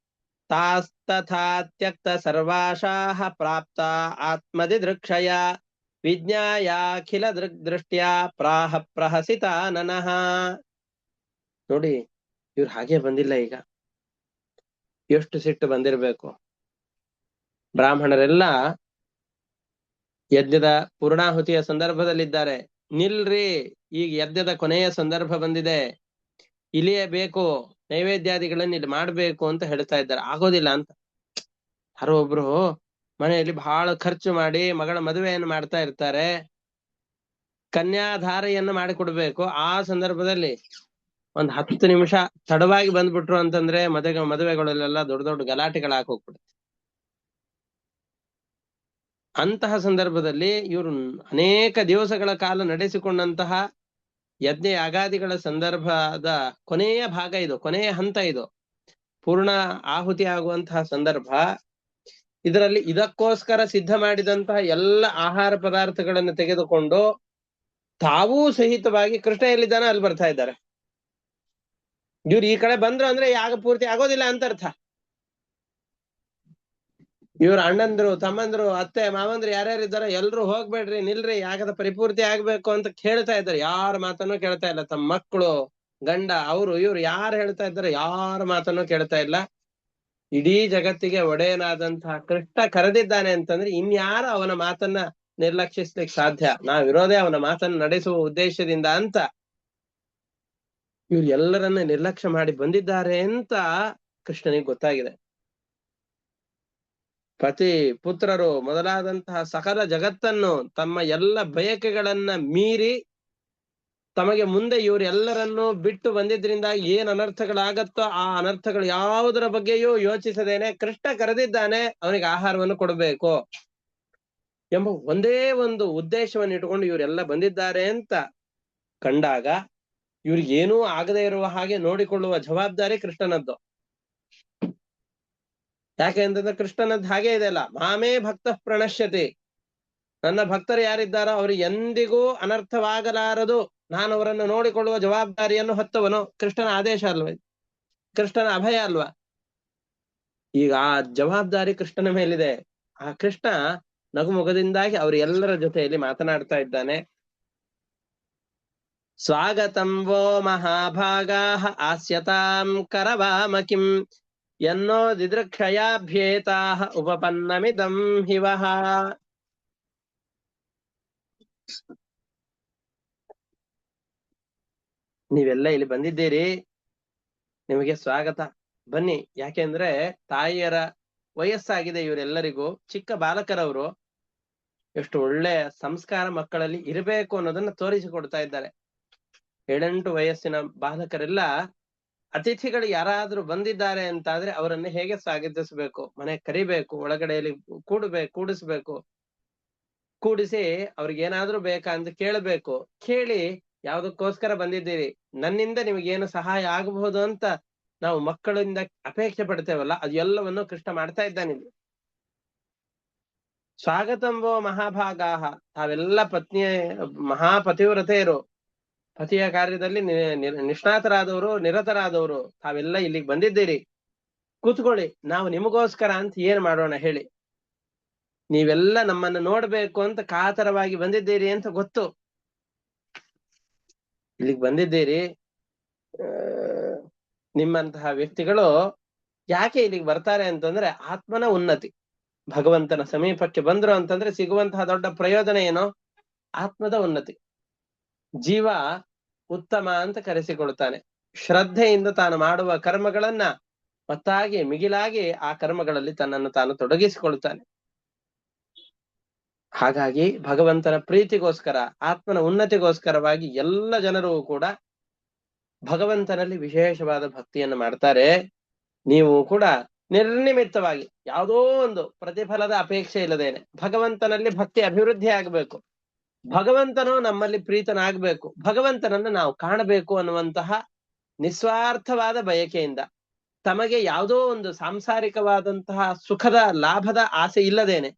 ತಾಸ್ತಥಾ ತ್ಯಕ್ತ ಸರ್ವಾಶಾಃ ಪ್ರಾಪ್ತ ಆತ್ಮದಿದೃಕ್ಷಯ ವಿಜ್ಞಾಯಾಖಿಲ ದೃಷ್ಟ್ಯಾ ಪ್ರಾಹ ಪ್ರಹಸಿತಾನನಃ. ನೋಡಿ, ಇವ್ರು ಹಾಗೆ ಬಂದಿಲ್ಲ. ಈಗ ಎಷ್ಟು ಸಿಟ್ಟು ಬಂದಿರ್ಬೇಕು. ಬ್ರಾಹ್ಮಣರೆಲ್ಲ ಯಜ್ಞದ ಪೂರ್ಣಾಹುತಿಯ ಸಂದರ್ಭದಲ್ಲಿದ್ದಾರೆ. ನಿಲ್ರಿ, ಈಗ ಯಜ್ಞದ ಕೊನೆಯ ಸಂದರ್ಭ ಬಂದಿದೆ, ಇಳಿಯಬೇಕು, ನೈವೇದ್ಯಾದಿಗಳನ್ನ ಇಲ್ಲಿ ಮಾಡ್ಬೇಕು ಅಂತ ಹೇಳ್ತಾ ಇದ್ದಾರೆ. ಆಗೋದಿಲ್ಲ ಅಂತ ಯಾರೋ ಒಬ್ರು ಮನೆಯಲ್ಲಿ ಬಹಳ ಖರ್ಚು ಮಾಡಿ ಮಗಳ ಮದುವೆಯನ್ನು ಮಾಡ್ತಾ ಇರ್ತಾರೆ, ಕನ್ಯಾಧಾರೆಯನ್ನು ಮಾಡಿಕೊಡ್ಬೇಕು. ಆ ಸಂದರ್ಭದಲ್ಲಿ ಒಂದ್ 10 ನಿಮಿಷ ತಡವಾಗಿ ಬಂದ್ಬಿಟ್ರು ಅಂತಂದ್ರೆ ಮದುವೆಗಳಲ್ಲೆಲ್ಲ ದೊಡ್ಡ ದೊಡ್ಡ ಗಲಾಟೆಗಳಾಗಿ ಹೋಗ್ಬಿಡುತ್ತೆ. ಅಂತಹ ಸಂದರ್ಭದಲ್ಲಿ ಇವರು ಅನೇಕ ದಿವಸಗಳ ಕಾಲ ನಡೆಸಿಕೊಂಡಂತಹ ಯಜ್ಞ ಯಾಗಾದಿಗಳ ಸಂದರ್ಭದ ಕೊನೆಯ ಭಾಗ ಇದು, ಕೊನೆಯ ಹಂತ ಇದು, ಪೂರ್ಣ ಆಹುತಿ ಆಗುವಂತಹ ಸಂದರ್ಭ. ಇದರಲ್ಲಿ ಇದಕ್ಕೋಸ್ಕರ ಸಿದ್ಧ ಮಾಡಿದಂತಹ ಎಲ್ಲ ಆಹಾರ ಪದಾರ್ಥಗಳನ್ನು ತೆಗೆದುಕೊಂಡು ತಾವೂ ಸಹಿತವಾಗಿ ಕೃಷ್ಣ ಎಲ್ಲಿದ್ದಾನೆ ಅಲ್ಲಿ ಬರ್ತಾ ಇದ್ದಾರೆ. ಇವ್ರು ಈ ಕಡೆ ಬಂದ್ರು ಅಂದ್ರೆ ಯಾಗ ಪೂರ್ತಿ ಆಗೋದಿಲ್ಲ ಅಂತ ಅರ್ಥ. ಇವ್ರ ಅಣ್ಣಂದ್ರು, ತಮ್ಮಂದ್ರು, ಅತ್ತೆ, ಮಾವಂದ್ರು ಯಾರ್ಯಾರಿದ್ದಾರೆ ಎಲ್ರು ಹೋಗ್ಬೇಡ್ರಿ, ನಿಲ್ರಿ, ಯಾಗದ ಪರಿಪೂರ್ತಿ ಆಗ್ಬೇಕು ಅಂತ ಕೇಳ್ತಾ ಇದ್ದಾರೆ. ಯಾರ ಮಾತನ್ನು ಕೇಳ್ತಾ ಇಲ್ಲ. ತಮ್ಮ ಮಕ್ಕಳು, ಗಂಡ, ಇವ್ರು ಯಾರು ಹೇಳ್ತಾ ಇದ್ದಾರೆ, ಯಾರ ಮಾತನ್ನು ಕೇಳ್ತಾ ಇಲ್ಲ. ಇಡೀ ಜಗತ್ತಿಗೆ ಒಡೆಯನಾದಂತಹ ಕೃಷ್ಣ ಕರೆದಿದ್ದಾನೆ ಅಂತಂದ್ರೆ ಇನ್ಯಾರು ಅವನ ಮಾತನ್ನ ನಿರ್ಲಕ್ಷಿಸ್ಲಿಕ್ಕೆ ಸಾಧ್ಯ? ನಾವಿರೋದೇ ಅವನ ಮಾತನ್ನ ನಡೆಸುವ ಉದ್ದೇಶದಿಂದ ಅಂತ ಇವ್ರು ಎಲ್ಲರನ್ನ ನಿರ್ಲಕ್ಷ್ಯ ಮಾಡಿ ಬಂದಿದ್ದಾರೆ ಅಂತ ಕೃಷ್ಣನಿಗೆ ಗೊತ್ತಾಗಿದೆ. ಪತಿ ಪುತ್ರರು ಮೊದಲಾದಂತಹ ಸಕಲ ಜಗತ್ತನ್ನು ತಮ್ಮ ಎಲ್ಲ ಬಯಕೆಗಳನ್ನ ಮೀರಿ ತಮಗೆ ಮುಂದೆ ಇವರೆಲ್ಲರನ್ನು ಬಿಟ್ಟು ಬಂದಿದ್ರಿಂದ ಏನ್ ಅನರ್ಥಗಳಾಗತ್ತೋ ಆ ಅನರ್ಥಗಳು ಯಾವುದರ ಬಗ್ಗೆಯೂ ಯೋಚಿಸದೇನೆ ಕೃಷ್ಣ ಕರೆದಿದ್ದಾನೆ, ಅವನಿಗೆ ಆಹಾರವನ್ನು ಕೊಡಬೇಕು ಎಂಬ ಒಂದೇ ಒಂದು ಉದ್ದೇಶವನ್ನು ಇಟ್ಟುಕೊಂಡು ಇವರೆಲ್ಲ ಬಂದಿದ್ದಾರೆ ಅಂತ ಕಂಡಾಗ ಇವ್ರಿಗೇನೂ ಆಗದೆ ಇರುವ ಹಾಗೆ ನೋಡಿಕೊಳ್ಳುವ ಜವಾಬ್ದಾರಿ ಕೃಷ್ಣನದ್ದು. ಯಾಕೆ ಅಂತಂದ್ರೆ ಕೃಷ್ಣನದ್ದು ಹಾಗೆ ಇದೆ ಅಲ್ಲ, ಮಾಮೇ ಭಕ್ತ ಪ್ರಣಶ್ಯತಿ, ನನ್ನ ಭಕ್ತರು ಯಾರಿದ್ದಾರೋ ಅವ್ರಿಗೆ ಎಂದಿಗೂ ಅನರ್ಥವಾಗಲಾರದು, ನಾನು ಅವರನ್ನು ನೋಡಿಕೊಳ್ಳುವ ಜವಾಬ್ದಾರಿಯನ್ನು ಹೊತ್ತವನು. ಕೃಷ್ಣನ ಆದೇಶ ಅಲ್ವ, ಕೃಷ್ಣನ ಅಭಯ ಅಲ್ವಾ. ಈಗ ಆ ಜವಾಬ್ದಾರಿ ಕೃಷ್ಣನ ಮೇಲಿದೆ. ಆ ಕೃಷ್ಣ ನಗುಮುಖದಿಂದಾಗಿ ಅವ್ರ ಎಲ್ಲರ ಜೊತೆಯಲ್ಲಿ ಮಾತನಾಡ್ತಾ ಇದ್ದಾನೆ. ಸ್ವಾಗತಂ ವೋ ಮಹಾಭಾಗಾಃ ಆಸ್ಯತಾಂ ಕರವಾಮಕಿಂ ಎನ್ನೋ ದಿದೃಕ್ಷಯಾಭ್ಯೇತಾಃ ಉಪಪನ್ನಮಿದಂ ಹಿವಃ. ನೀವೆಲ್ಲ ಇಲ್ಲಿ ಬಂದಿದ್ದೀರಿ, ನಿಮಗೆ ಸ್ವಾಗತ, ಬನ್ನಿ. ಯಾಕೆಂದ್ರೆ ತಾಯಿಯರ ವಯಸ್ಸಾಗಿದೆ ಇವರೆಲ್ಲರಿಗೂ, ಚಿಕ್ಕ ಬಾಲಕರವರು. ಎಷ್ಟು ಒಳ್ಳೆ ಸಂಸ್ಕಾರ ಮಕ್ಕಳಲ್ಲಿ ಇರಬೇಕು ಅನ್ನೋದನ್ನ ತೋರಿಸಿಕೊಡ್ತಾ ಇದ್ದಾರೆ. 7-8 ವಯಸ್ಸಿನ ಬಾಲಕರೆಲ್ಲ ಅತಿಥಿಗಳು ಯಾರಾದ್ರೂ ಬಂದಿದ್ದಾರೆ ಅಂತಾದ್ರೆ ಅವರನ್ನು ಹೇಗೆ ಸ್ವಾಗತಿಸಬೇಕು, ಮನೆ ಕರಿಬೇಕು, ಒಳಗಡೆಯಲ್ಲಿ ಕೂಡಿಸ್ಬೇಕು, ಕೂಡಿಸಿ ಅವ್ರಿಗೆ ಏನಾದ್ರೂ ಬೇಕಾ ಅಂತ ಕೇಳಬೇಕು. ಕೇಳಿ ಯಾವ್ದಕ್ಕೋಸ್ಕರ ಬಂದಿದ್ದೀರಿ, ನನ್ನಿಂದ ನಿಮಗೇನು ಸಹಾಯ ಆಗಬಹುದು ಅಂತ ನಾವು ಮಕ್ಕಳಿಂದ ಅಪೇಕ್ಷೆ ಪಡ್ತೇವಲ್ಲ, ಅದು ಎಲ್ಲವನ್ನು ಕೃಷ್ಣ ಮಾಡ್ತಾ ಇದ್ದಾನೆ. ಸ್ವಾಗತಂಬೋ ಮಹಾಭಾಗಾಹ, ತಾವೆಲ್ಲ ಮಹಾಪತಿವ್ರತೆಯರು, ಪತಿಯ ಕಾರ್ಯದಲ್ಲಿ ನಿಷ್ಣಾತರಾದವರು, ನಿರತರಾದವರು, ತಾವೆಲ್ಲ ಇಲ್ಲಿಗೆ ಬಂದಿದ್ದೀರಿ, ಕೂತ್ಕೊಳ್ಳಿ. ನಾವು ನಿಮಗೋಸ್ಕರ ಅಂತ ಏನ್ ಮಾಡೋಣ ಹೇಳಿ. ನೀವೆಲ್ಲ ನಮ್ಮನ್ನು ನೋಡ್ಬೇಕು ಅಂತ ಕಾತರವಾಗಿ ಬಂದಿದ್ದೀರಿ ಅಂತ ಗೊತ್ತು. ಇಲ್ಲಿಗೆ ಬಂದಿದ್ದೀರಿ. ನಿಮ್ಮಂತಹ ವ್ಯಕ್ತಿಗಳು ಯಾಕೆ ಇಲ್ಲಿಗೆ ಬರ್ತಾರೆ ಅಂತಂದ್ರೆ ಆತ್ಮನ ಉನ್ನತಿ. ಭಗವಂತನ ಸಮೀಪಕ್ಕೆ ಬಂದ್ರು ಅಂತಂದ್ರೆ ಸಿಗುವಂತಹ ದೊಡ್ಡ ಪ್ರಯೋಜನ ಏನು? ಆತ್ಮದ ಉನ್ನತಿ. ಜೀವ ಉತ್ತಮ ಅಂತ ಕರೆಸಿಕೊಳ್ತಾನೆ. ಶ್ರದ್ಧೆಯಿಂದ ತಾನು ಮಾಡುವ ಕರ್ಮಗಳನ್ನ ಮತ್ತಾಗಿ ಮಿಗಿಲಾಗಿ ಆ ಕರ್ಮಗಳಲ್ಲಿ ತನ್ನನ್ನು ತಾನು ತೊಡಗಿಸಿಕೊಳ್ತಾನೆ. ಹಾಗಾಗಿ ಭಗವಂತನ ಪ್ರೀತಿಗೋಸ್ಕರ, ಆತ್ಮನ ಉನ್ನತಿಗೋಸ್ಕರವಾಗಿ ಎಲ್ಲ ಜನರು ಕೂಡ ಭಗವಂತನಲ್ಲಿ ವಿಶೇಷವಾದ ಭಕ್ತಿಯನ್ನು ಮಾಡ್ತಾರೆ. ನೀವು ಕೂಡ ನಿರ್ನಿಮಿತ್ತವಾಗಿ ಯಾವುದೋ ಒಂದು ಪ್ರತಿಫಲದ ಅಪೇಕ್ಷೆ ಇಲ್ಲದೇನೆ ಭಗವಂತನಲ್ಲಿ ಭಕ್ತಿ ಅಭಿವೃದ್ಧಿ ಆಗಬೇಕು, ಭಗವಂತನು ನಮ್ಮಲ್ಲಿ ಪ್ರೀತನಾಗಬೇಕು, ಭಗವಂತನನ್ನು ನಾವು ಕಾಣಬೇಕು ಅನ್ನುವಂತಹ ನಿಸ್ವಾರ್ಥವಾದ ಬಯಕೆಯಿಂದ, ತಮಗೆ ಯಾವುದೋ ಒಂದು ಸಾಂಸಾರಿಕವಾದಂತಹ ಸುಖದ ಲಾಭದ ಆಸೆ ಇಲ್ಲದೇನೆ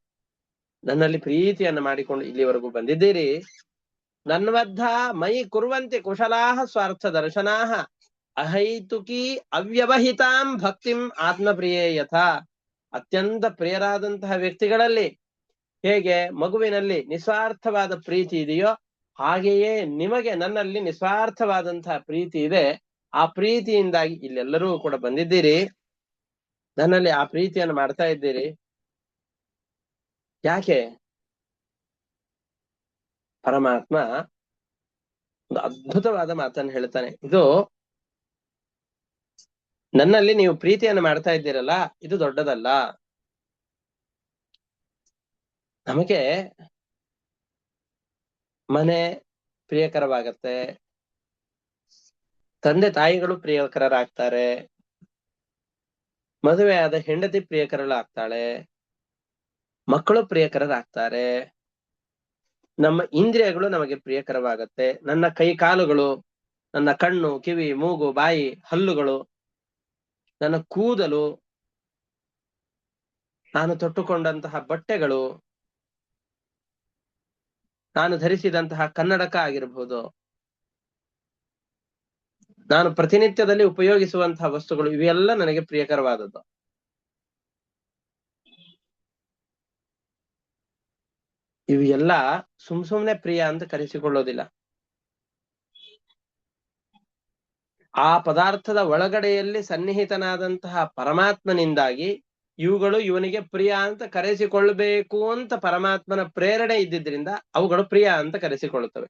ನನ್ನಲ್ಲಿ ಪ್ರೀತಿಯನ್ನು ಮಾಡಿಕೊಂಡು ಇಲ್ಲಿವರೆಗೂ ಬಂದಿದ್ದೀರಿ. ನನ್ವದ್ಧ ಮೈ ಕುರ್ವಂತಿ ಕುಶಲಾಹ ಸ್ವಾರ್ಥ ದರ್ಶನಾಹ ಅಹೈತುಕಿ ಅವ್ಯವಹಿತಾಂ ಭಕ್ತಿಂ ಆತ್ಮಪ್ರಿಯೇ ಯಥಾ. ಅತ್ಯಂತ ಪ್ರಿಯರಾದಂತಹ ವ್ಯಕ್ತಿಗಳಲ್ಲಿ ಹೇಗೆ ಮಗುವಿನಲ್ಲಿ ನಿಸ್ವಾರ್ಥವಾದ ಪ್ರೀತಿ ಇದೆಯೋ ಹಾಗೆಯೇ ನಿಮಗೆ ನನ್ನಲ್ಲಿ ನಿಸ್ವಾರ್ಥವಾದಂತಹ ಪ್ರೀತಿ ಇದೆ. ಆ ಪ್ರೀತಿಯಿಂದಾಗಿ ಇಲ್ಲೆಲ್ಲರೂ ಕೂಡ ಬಂದಿದ್ದೀರಿ, ನನ್ನಲ್ಲಿ ಆ ಪ್ರೀತಿಯನ್ನು ಮಾಡ್ತಾ ಇದ್ದೀರಿ. ಯಾಕೆ? ಪರಮಾತ್ಮ ಒಂದು ಅದ್ಭುತವಾದ ಮಾತನ್ನು ಹೇಳ್ತಾನೆ. ಇದು ನನ್ನಲ್ಲಿ ನೀವು ಪ್ರೀತಿಯನ್ನು ಮಾಡ್ತಾ ಇದ್ದೀರಲ್ಲ, ಇದು ದೊಡ್ಡದಲ್ಲ. ನಮಗೆ ಮನೆ ಪ್ರಿಯಕರವಾಗತ್ತೆ, ತಂದೆ ತಾಯಿಗಳು ಪ್ರಿಯಕರರಾಗ್ತಾರೆ, ಮದುವೆ ಆದ ಹೆಂಡತಿ ಪ್ರಿಯಕರಳಾಗ್ತಾಳೆ, ಮಕ್ಕಳು ಪ್ರಿಯಕರರಾಗ್ತಾರೆ, ನಮ್ಮ ಇಂದ್ರಿಯಗಳು ನಮಗೆ ಪ್ರಿಯಕರವಾಗತ್ತೆ, ನನ್ನ ಕೈ ಕಾಲುಗಳು, ನನ್ನ ಕಣ್ಣು, ಕಿವಿ, ಮೂಗು, ಬಾಯಿ, ಹಲ್ಲುಗಳು, ನನ್ನ ಕೂದಲು, ನಾನು ತೊಟ್ಟುಕೊಂಡಂತಹ ಬಟ್ಟೆಗಳು, ನಾನು ಧರಿಸಿದಂತಹ ಕನ್ನಡಕ ಆಗಿರಬಹುದು, ನಾನು ಪ್ರತಿನಿತ್ಯದಲ್ಲಿ ಉಪಯೋಗಿಸುವಂತಹ ವಸ್ತುಗಳು, ಇವೆಲ್ಲ ನನಗೆ ಪ್ರಿಯಕರವಾದದ್ದು. ಇವು ಎಲ್ಲ ಸುಮ್ನೆ ಪ್ರಿಯ ಅಂತ ಕರೆಸಿಕೊಳ್ಳೋದಿಲ್ಲ. ಆ ಪದಾರ್ಥದ ಒಳಗಡೆಯಲ್ಲಿ ಸನ್ನಿಹಿತನಾದಂತಹ ಪರಮಾತ್ಮನಿಂದಾಗಿ ಇವುಗಳು ಇವನಿಗೆ ಪ್ರಿಯ ಅಂತ ಕರೆಸಿಕೊಳ್ಬೇಕು ಅಂತ ಪರಮಾತ್ಮನ ಪ್ರೇರಣೆ ಇದ್ದಿದ್ರಿಂದ ಅವುಗಳು ಪ್ರಿಯ ಅಂತ ಕರೆಸಿಕೊಳ್ಳುತ್ತವೆ.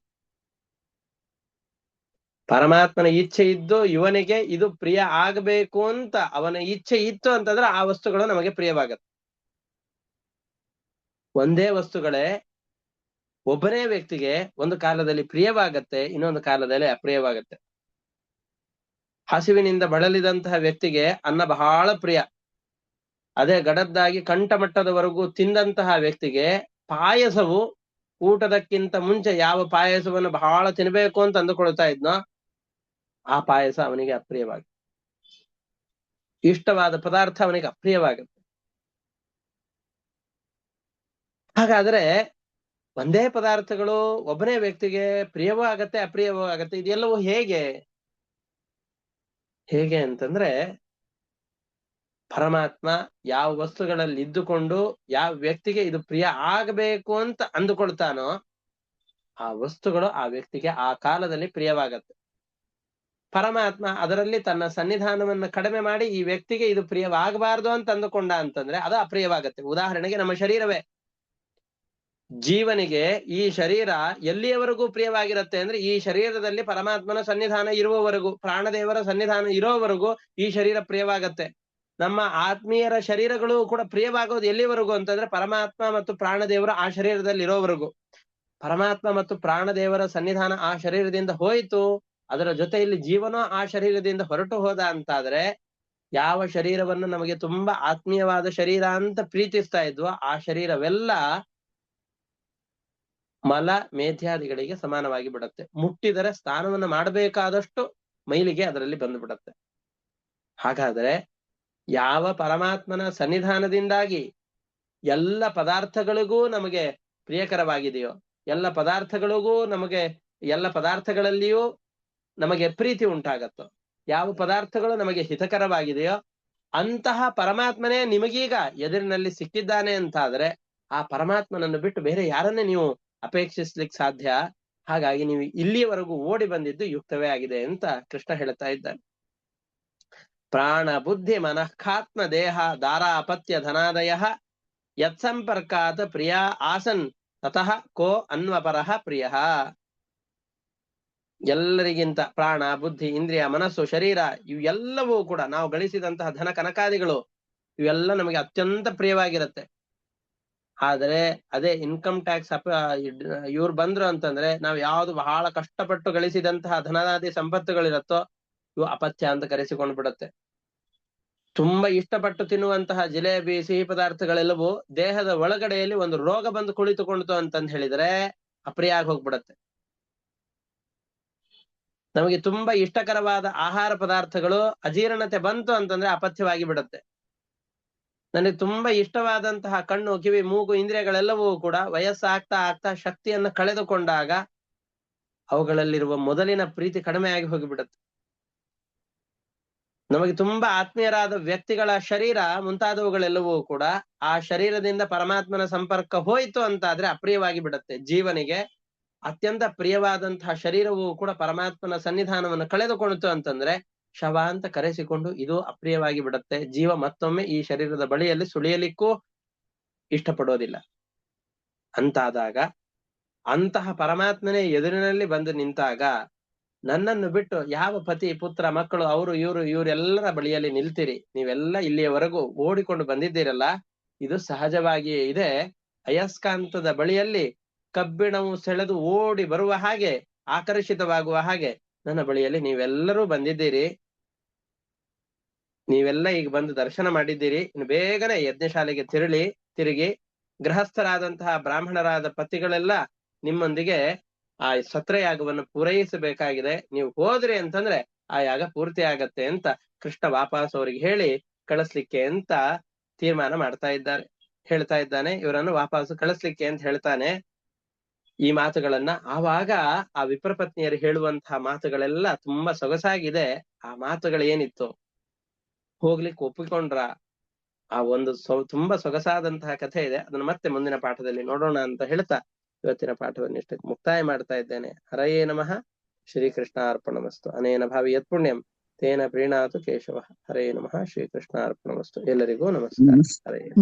ಪರಮಾತ್ಮನ ಇಚ್ಛೆ ಇದ್ದು ಇವನಿಗೆ ಇದು ಪ್ರಿಯ ಆಗಬೇಕು ಅಂತ ಅವನ ಇಚ್ಛೆ ಇತ್ತು ಅಂತಂದ್ರೆ ಆ ವಸ್ತುಗಳು ನಮಗೆ ಪ್ರಿಯವಾಗತ್ತೆ. ಒಂದೇ ವಸ್ತುಗಳೇ ಒಬ್ಬನೇ ವ್ಯಕ್ತಿಗೆ ಒಂದು ಕಾಲದಲ್ಲಿ ಪ್ರಿಯವಾಗತ್ತೆ, ಇನ್ನೊಂದು ಕಾಲದಲ್ಲಿ ಅಪ್ರಿಯವಾಗತ್ತೆ. ಹಸಿವಿನಿಂದ ಬಳಲಿದಂತಹ ವ್ಯಕ್ತಿಗೆ ಅನ್ನ ಬಹಳ ಪ್ರಿಯ. ಅದೇ ಗಡದ್ದಾಗಿ ಕಂಠಮಟ್ಟದವರೆಗೂ ತಿಂದಂತಹ ವ್ಯಕ್ತಿಗೆ ಪಾಯಸವು ಊಟದಕ್ಕಿಂತ ಮುಂಚೆ ಯಾವ ಪಾಯಸವನ್ನು ಬಹಳ ತಿನ್ಬೇಕು ಅಂತ ಅಂದುಕೊಳ್ತಾ ಇದ್ನೋ ಆ ಪಾಯಸ ಅವನಿಗೆ ಅಪ್ರಿಯವಾಗುತ್ತೆ. ಇಷ್ಟವಾದ ಪದಾರ್ಥ ಅವನಿಗೆ ಅಪ್ರಿಯವಾಗುತ್ತೆ. ಹಾಗಾದ್ರೆ ಒಂದೇ ಪದಾರ್ಥಗಳು ಒಬ್ಬನೇ ವ್ಯಕ್ತಿಗೆ ಪ್ರಿಯವೂ ಆಗತ್ತೆ, ಅಪ್ರಿಯವೂ ಆಗತ್ತೆ. ಇದೆಲ್ಲವೂ ಹೇಗೆ ಅಂತಂದ್ರೆ, ಪರಮಾತ್ಮ ಯಾವ ವಸ್ತುಗಳಲ್ಲಿ ಇದ್ದುಕೊಂಡು ಯಾವ ವ್ಯಕ್ತಿಗೆ ಇದು ಪ್ರಿಯ ಆಗಬೇಕು ಅಂತ ಅಂದುಕೊಳ್ತಾನೋ ಆ ವಸ್ತುಗಳು ಆ ವ್ಯಕ್ತಿಗೆ ಆ ಕಾಲದಲ್ಲಿ ಪ್ರಿಯವಾಗತ್ತೆ. ಪರಮಾತ್ಮ ಅದರಲ್ಲಿ ತನ್ನ ಸನ್ನಿಧಾನವನ್ನು ಕಡಿಮೆ ಮಾಡಿ ಈ ವ್ಯಕ್ತಿಗೆ ಇದು ಪ್ರಿಯವಾಗಬಾರ್ದು ಅಂತ ಅಂದುಕೊಂಡ ಅಂತಂದ್ರೆ ಅದು ಅಪ್ರಿಯವಾಗತ್ತೆ. ಉದಾಹರಣೆಗೆ ನಮ್ಮ ಶರೀರವೇ. ಜೀವನಿಗೆ ಈ ಶರೀರ ಎಲ್ಲಿಯವರೆಗೂ ಪ್ರಿಯವಾಗಿರುತ್ತೆ ಅಂದ್ರೆ ಈ ಶರೀರದಲ್ಲಿ ಪರಮಾತ್ಮನ ಸನ್ನಿಧಾನ ಇರುವವರೆಗೂ, ಪ್ರಾಣದೇವರ ಸನ್ನಿಧಾನ ಇರೋವರೆಗೂ ಈ ಶರೀರ ಪ್ರಿಯವಾಗತ್ತೆ. ನಮ್ಮ ಆತ್ಮೀಯರ ಶರೀರಗಳು ಕೂಡ ಪ್ರಿಯವಾಗೋದು ಎಲ್ಲಿವರೆಗೂ ಅಂತಂದ್ರೆ ಪರಮಾತ್ಮ ಮತ್ತು ಪ್ರಾಣದೇವರು ಆ ಶರೀರದಲ್ಲಿ ಇರೋವರೆಗೂ. ಪರಮಾತ್ಮ ಮತ್ತು ಪ್ರಾಣದೇವರ ಸನ್ನಿಧಾನ ಆ ಶರೀರದಿಂದ ಹೋಯಿತು, ಅದರ ಜೊತೆಯಲ್ಲಿ ಜೀವನೋ ಆ ಶರೀರದಿಂದ ಹೊರಟು ಹೋದ ಅಂತಾದ್ರೆ ಯಾವ ಶರೀರವನ್ನು ನಮಗೆ ತುಂಬಾ ಆತ್ಮೀಯವಾದ ಶರೀರ ಅಂತ ಪ್ರೀತಿಸ್ತಾ ಇದ್ವೋ ಆ ಶರೀರವೆಲ್ಲ ಮಲ ಮೇಧ್ಯಾದಿಗಳಿಗೆ ಸಮಾನವಾಗಿ ಬಿಡುತ್ತೆ. ಮುಟ್ಟಿದರೆ ಸ್ನಾನವನ್ನು ಮಾಡಬೇಕಾದಷ್ಟು ಮೈಲಿಗೆ ಅದರಲ್ಲಿ ಬಂದು ಬಿಡುತ್ತೆ. ಹಾಗಾದ್ರೆ ಯಾವ ಪರಮಾತ್ಮನ ಸನ್ನಿಧಾನದಿಂದಾಗಿ ಎಲ್ಲ ಪದಾರ್ಥಗಳಿಗೂ ನಮಗೆ ಪ್ರಿಯಕರವಾಗಿದೆಯೋ, ಎಲ್ಲ ಪದಾರ್ಥಗಳಲ್ಲಿಯೂ ನಮಗೆ ಪ್ರೀತಿ ಉಂಟಾಗತ್ತೋ, ಯಾವ ಪದಾರ್ಥಗಳು ನಮಗೆ ಹಿತಕರವಾಗಿದೆಯೋ ಅಂತಹ ಪರಮಾತ್ಮನೇ ನಿಮಗೀಗ ಎದುರಿನಲ್ಲಿ ಸಿಕ್ಕಿದ್ದಾನೆ ಅಂತಾದ್ರೆ ಆ ಪರಮಾತ್ಮನನ್ನು ಬಿಟ್ಟು ಬೇರೆ ಯಾರನ್ನೇ ನೀವು ಅಪೇಕ್ಷಿಸ್ಲಿಕ್ಕೆ ಸಾಧ್ಯ? ಹಾಗಾಗಿ ನೀವು ಇಲ್ಲಿಯವರೆಗೂ ಓಡಿ ಬಂದಿದ್ದು ಯುಕ್ತವೇ ಆಗಿದೆ ಅಂತ ಕೃಷ್ಣ ಹೇಳ್ತಾ ಇದ್ದಾನೆ. ಪ್ರಾಣ ಬುದ್ಧಿ ಮನಃಾತ್ಮ ದೇಹ ದಾರಾಪತ್ಯ ಧನಾದಯ ಯತ್ಸಂಪರ್ಕಾತ್ ಪ್ರಿಯ ಆಸನ್ ತತಃ ಕೋ ಅನ್ವಪರಃ ಪ್ರಿಯ. ಎಲ್ಲರಿಗಿಂತ ಪ್ರಾಣ ಬುದ್ಧಿ ಇಂದ್ರಿಯ ಮನಸ್ಸು ಶರೀರ ಇವೆಲ್ಲವೂ ಕೂಡ ನಾವು ಗಳಿಸಿದಂತಹ ಧನ ಕನಕಾದಿಗಳು ಇವೆಲ್ಲ ನಮಗೆ ಅತ್ಯಂತ ಪ್ರಿಯವಾಗಿರುತ್ತೆ. ಆದರೆ ಅದೇ ಇನ್ಕಮ್ ಟ್ಯಾಕ್ಸ್ ಇವ್ರು ಬಂದ್ರು ಅಂತಂದ್ರೆ ನಾವು ಯಾವ್ದು ಬಹಳ ಕಷ್ಟಪಟ್ಟು ಗಳಿಸಿದಂತಹ ಧನಾದಿ ಸಂಪತ್ತುಗಳಿರತ್ತೋ ಇವು ಅಪತ್ಯ ಅಂತ ಕರೆಸಿಕೊಂಡು ಬಿಡುತ್ತೆ. ತುಂಬಾ ಇಷ್ಟಪಟ್ಟು ತಿನ್ನುವಂತಹ ಜಿಲೇಬಿ ಸಿಹಿ ಪದಾರ್ಥಗಳೆಲ್ಲವೂ ದೇಹದ ಒಳಗಡೆಯಲ್ಲಿ ಒಂದು ರೋಗ ಬಂದು ಕುಳಿತುಕೊಂಡಿತು ಅಂತಂದು ಹೇಳಿದ್ರೆ ಅಪ್ರಿಯ ಆಗಿ ಹೋಗ್ಬಿಡತ್ತೆ. ನಮಗೆ ತುಂಬಾ ಇಷ್ಟಕರವಾದ ಆಹಾರ ಪದಾರ್ಥಗಳು ಅಜೀರ್ಣತೆ ಬಂತು ಅಂತಂದ್ರೆ ಅಪಥ್ಯವಾಗಿ ಬಿಡುತ್ತೆ. ನನಗೆ ತುಂಬಾ ಇಷ್ಟವಾದಂತಹ ಕಣ್ಣು ಕಿವಿ ಮೂಗು ಇಂದ್ರಿಯಗಳೆಲ್ಲವೂ ಕೂಡ ವಯಸ್ಸಾಗ್ತಾ ಆಗ್ತಾ ಶಕ್ತಿಯನ್ನು ಕಳೆದುಕೊಂಡಾಗ ಅವುಗಳಲ್ಲಿರುವ ಮೊದಲಿನ ಪ್ರೀತಿ ಕಡಿಮೆ ಆಗಿ ಹೋಗಿಬಿಡುತ್ತೆ. ನಮಗೆ ತುಂಬಾ ಆತ್ಮೀಯರಾದ ವ್ಯಕ್ತಿಗಳ ಶರೀರ ಮುಂತಾದವುಗಳೆಲ್ಲವೂ ಕೂಡ ಆ ಶರೀರದಿಂದ ಪರಮಾತ್ಮನ ಸಂಪರ್ಕ ಹೋಯಿತು ಅಂತಾದ್ರೆ ಅಪ್ರಿಯವಾಗಿ ಬಿಡುತ್ತೆ. ಜೀವನಿಗೆ ಅತ್ಯಂತ ಪ್ರಿಯವಾದಂತಹ ಶರೀರವು ಕೂಡ ಪರಮಾತ್ಮನ ಸನ್ನಿಧಾನವನ್ನು ಕಳೆದುಕೊಂಡಿತು ಅಂತಂದ್ರೆ ಶವ ಅಂತ ಕರೆಸಿಕೊಂಡು ಇದು ಅಪ್ರಿಯವಾಗಿ ಬಿಡುತ್ತೆ. ಜೀವ ಮತ್ತೊಮ್ಮೆ ಈ ಶರೀರದ ಬಳಿಯಲ್ಲಿ ಸುಳಿಯಲಿಕ್ಕೂ ಇಷ್ಟಪಡೋದಿಲ್ಲ. ಅಂತಾದಾಗ ಅಂತಹ ಪರಮಾತ್ಮನೇ ಎದುರಿನಲ್ಲಿ ಬಂದು ನಿಂತಾಗ ನನ್ನನ್ನು ಬಿಟ್ಟು ಯಾವ ಪತಿ ಪುತ್ರ ಮಕ್ಕಳು ಇವರೆಲ್ಲರ ಬಳಿಯಲ್ಲಿ ನಿಲ್ತೀರಿ? ನೀವೆಲ್ಲ ಇಲ್ಲಿಯವರೆಗೂ ಓಡಿಕೊಂಡು ಬಂದಿದ್ದೀರಲ್ಲ, ಇದು ಸಹಜವಾಗಿಯೇ ಇದೆ. ಅಯಸ್ಕಾಂತದ ಬಳಿಯಲ್ಲಿ ಕಬ್ಬಿಣವು ಸೆಳೆದು ಓಡಿ ಬರುವ ಹಾಗೆ ಆಕರ್ಷಿತವಾಗುವ ಹಾಗೆ ನನ್ನ ಬಳಿಯಲ್ಲಿ ನೀವೆಲ್ಲರೂ ಬಂದಿದ್ದೀರಿ. ನೀವೆಲ್ಲ ಈಗ ಬಂದು ದರ್ಶನ ಮಾಡಿದ್ದೀರಿ. ಇನ್ನು ಬೇಗನೆ ಯಜ್ಞಶಾಲೆಗೆ ತಿರುಗಿ ಗೃಹಸ್ಥರಾದಂತಹ ಬ್ರಾಹ್ಮಣರಾದ ಪತಿಗಳೆಲ್ಲ ನಿಮ್ಮೊಂದಿಗೆ ಆ ಸತ್ರಯಾಗವನ್ನು ಪೂರೈಸಬೇಕಾಗಿದೆ. ನೀವು ಹೋದ್ರಿ ಅಂತಂದ್ರೆ ಆ ಯಾಗ ಪೂರ್ತಿ ಆಗತ್ತೆ ಅಂತ ಕೃಷ್ಣ ವಾಪಸ್ ಅವರಿಗೆ ಹೇಳಿ ಕಳಿಸ್ಲಿಕ್ಕೆ ಅಂತ ತೀರ್ಮಾನ ಹೇಳ್ತಾ ಇದ್ದಾನೆ. ಇವರನ್ನು ವಾಪಸ್ ಕಳಿಸ್ಲಿಕ್ಕೆ ಅಂತ ಹೇಳ್ತಾನೆ. ಈ ಮಾತುಗಳನ್ನ ಆವಾಗ ಆ ವಿಪ್ರಪತ್ನಿಯರು ಹೇಳುವಂತಹ ಮಾತುಗಳೆಲ್ಲ ತುಂಬಾ ಸೊಗಸಾಗಿದೆ. ಆ ಮಾತುಗಳು ಏನಿತ್ತು ಹೋಗ್ಲಿಕ್ಕೆ ಒಪ್ಪಿಕೊಂಡ್ರ? ಆ ಒಂದು ತುಂಬಾ ಸೊಗಸಾದಂತಹ ಕಥೆ ಇದೆ. ಅದನ್ನ ಮತ್ತೆ ಮುಂದಿನ ಪಾಠದಲ್ಲಿ ನೋಡೋಣ ಅಂತ ಹೇಳ್ತಾ ಇವತ್ತಿನ ಪಾಠವನ್ನು ಇಷ್ಟಕ್ಕೆ ಮುಕ್ತಾಯ ಮಾಡ್ತಾ ಇದ್ದೇನೆ. ಹರಯೇ ನಮಃ. ಶ್ರೀಕೃಷ್ಣ ಅರ್ಪಣಮಸ್ತು. ಅನೇನ ಭಾವಿ ಯತ್ ಪುಣ್ಯಂ ತೇನ ಪ್ರೀಣಾತು ಕೇಶವ. ಹರೇ ನಮಃ. ಶ್ರೀಕೃಷ್ಣ ಅರ್ಪಣಮಸ್ತು. ಎಲ್ಲರಿಗೂ ನಮಸ್ಕಾರ. ಹರೇ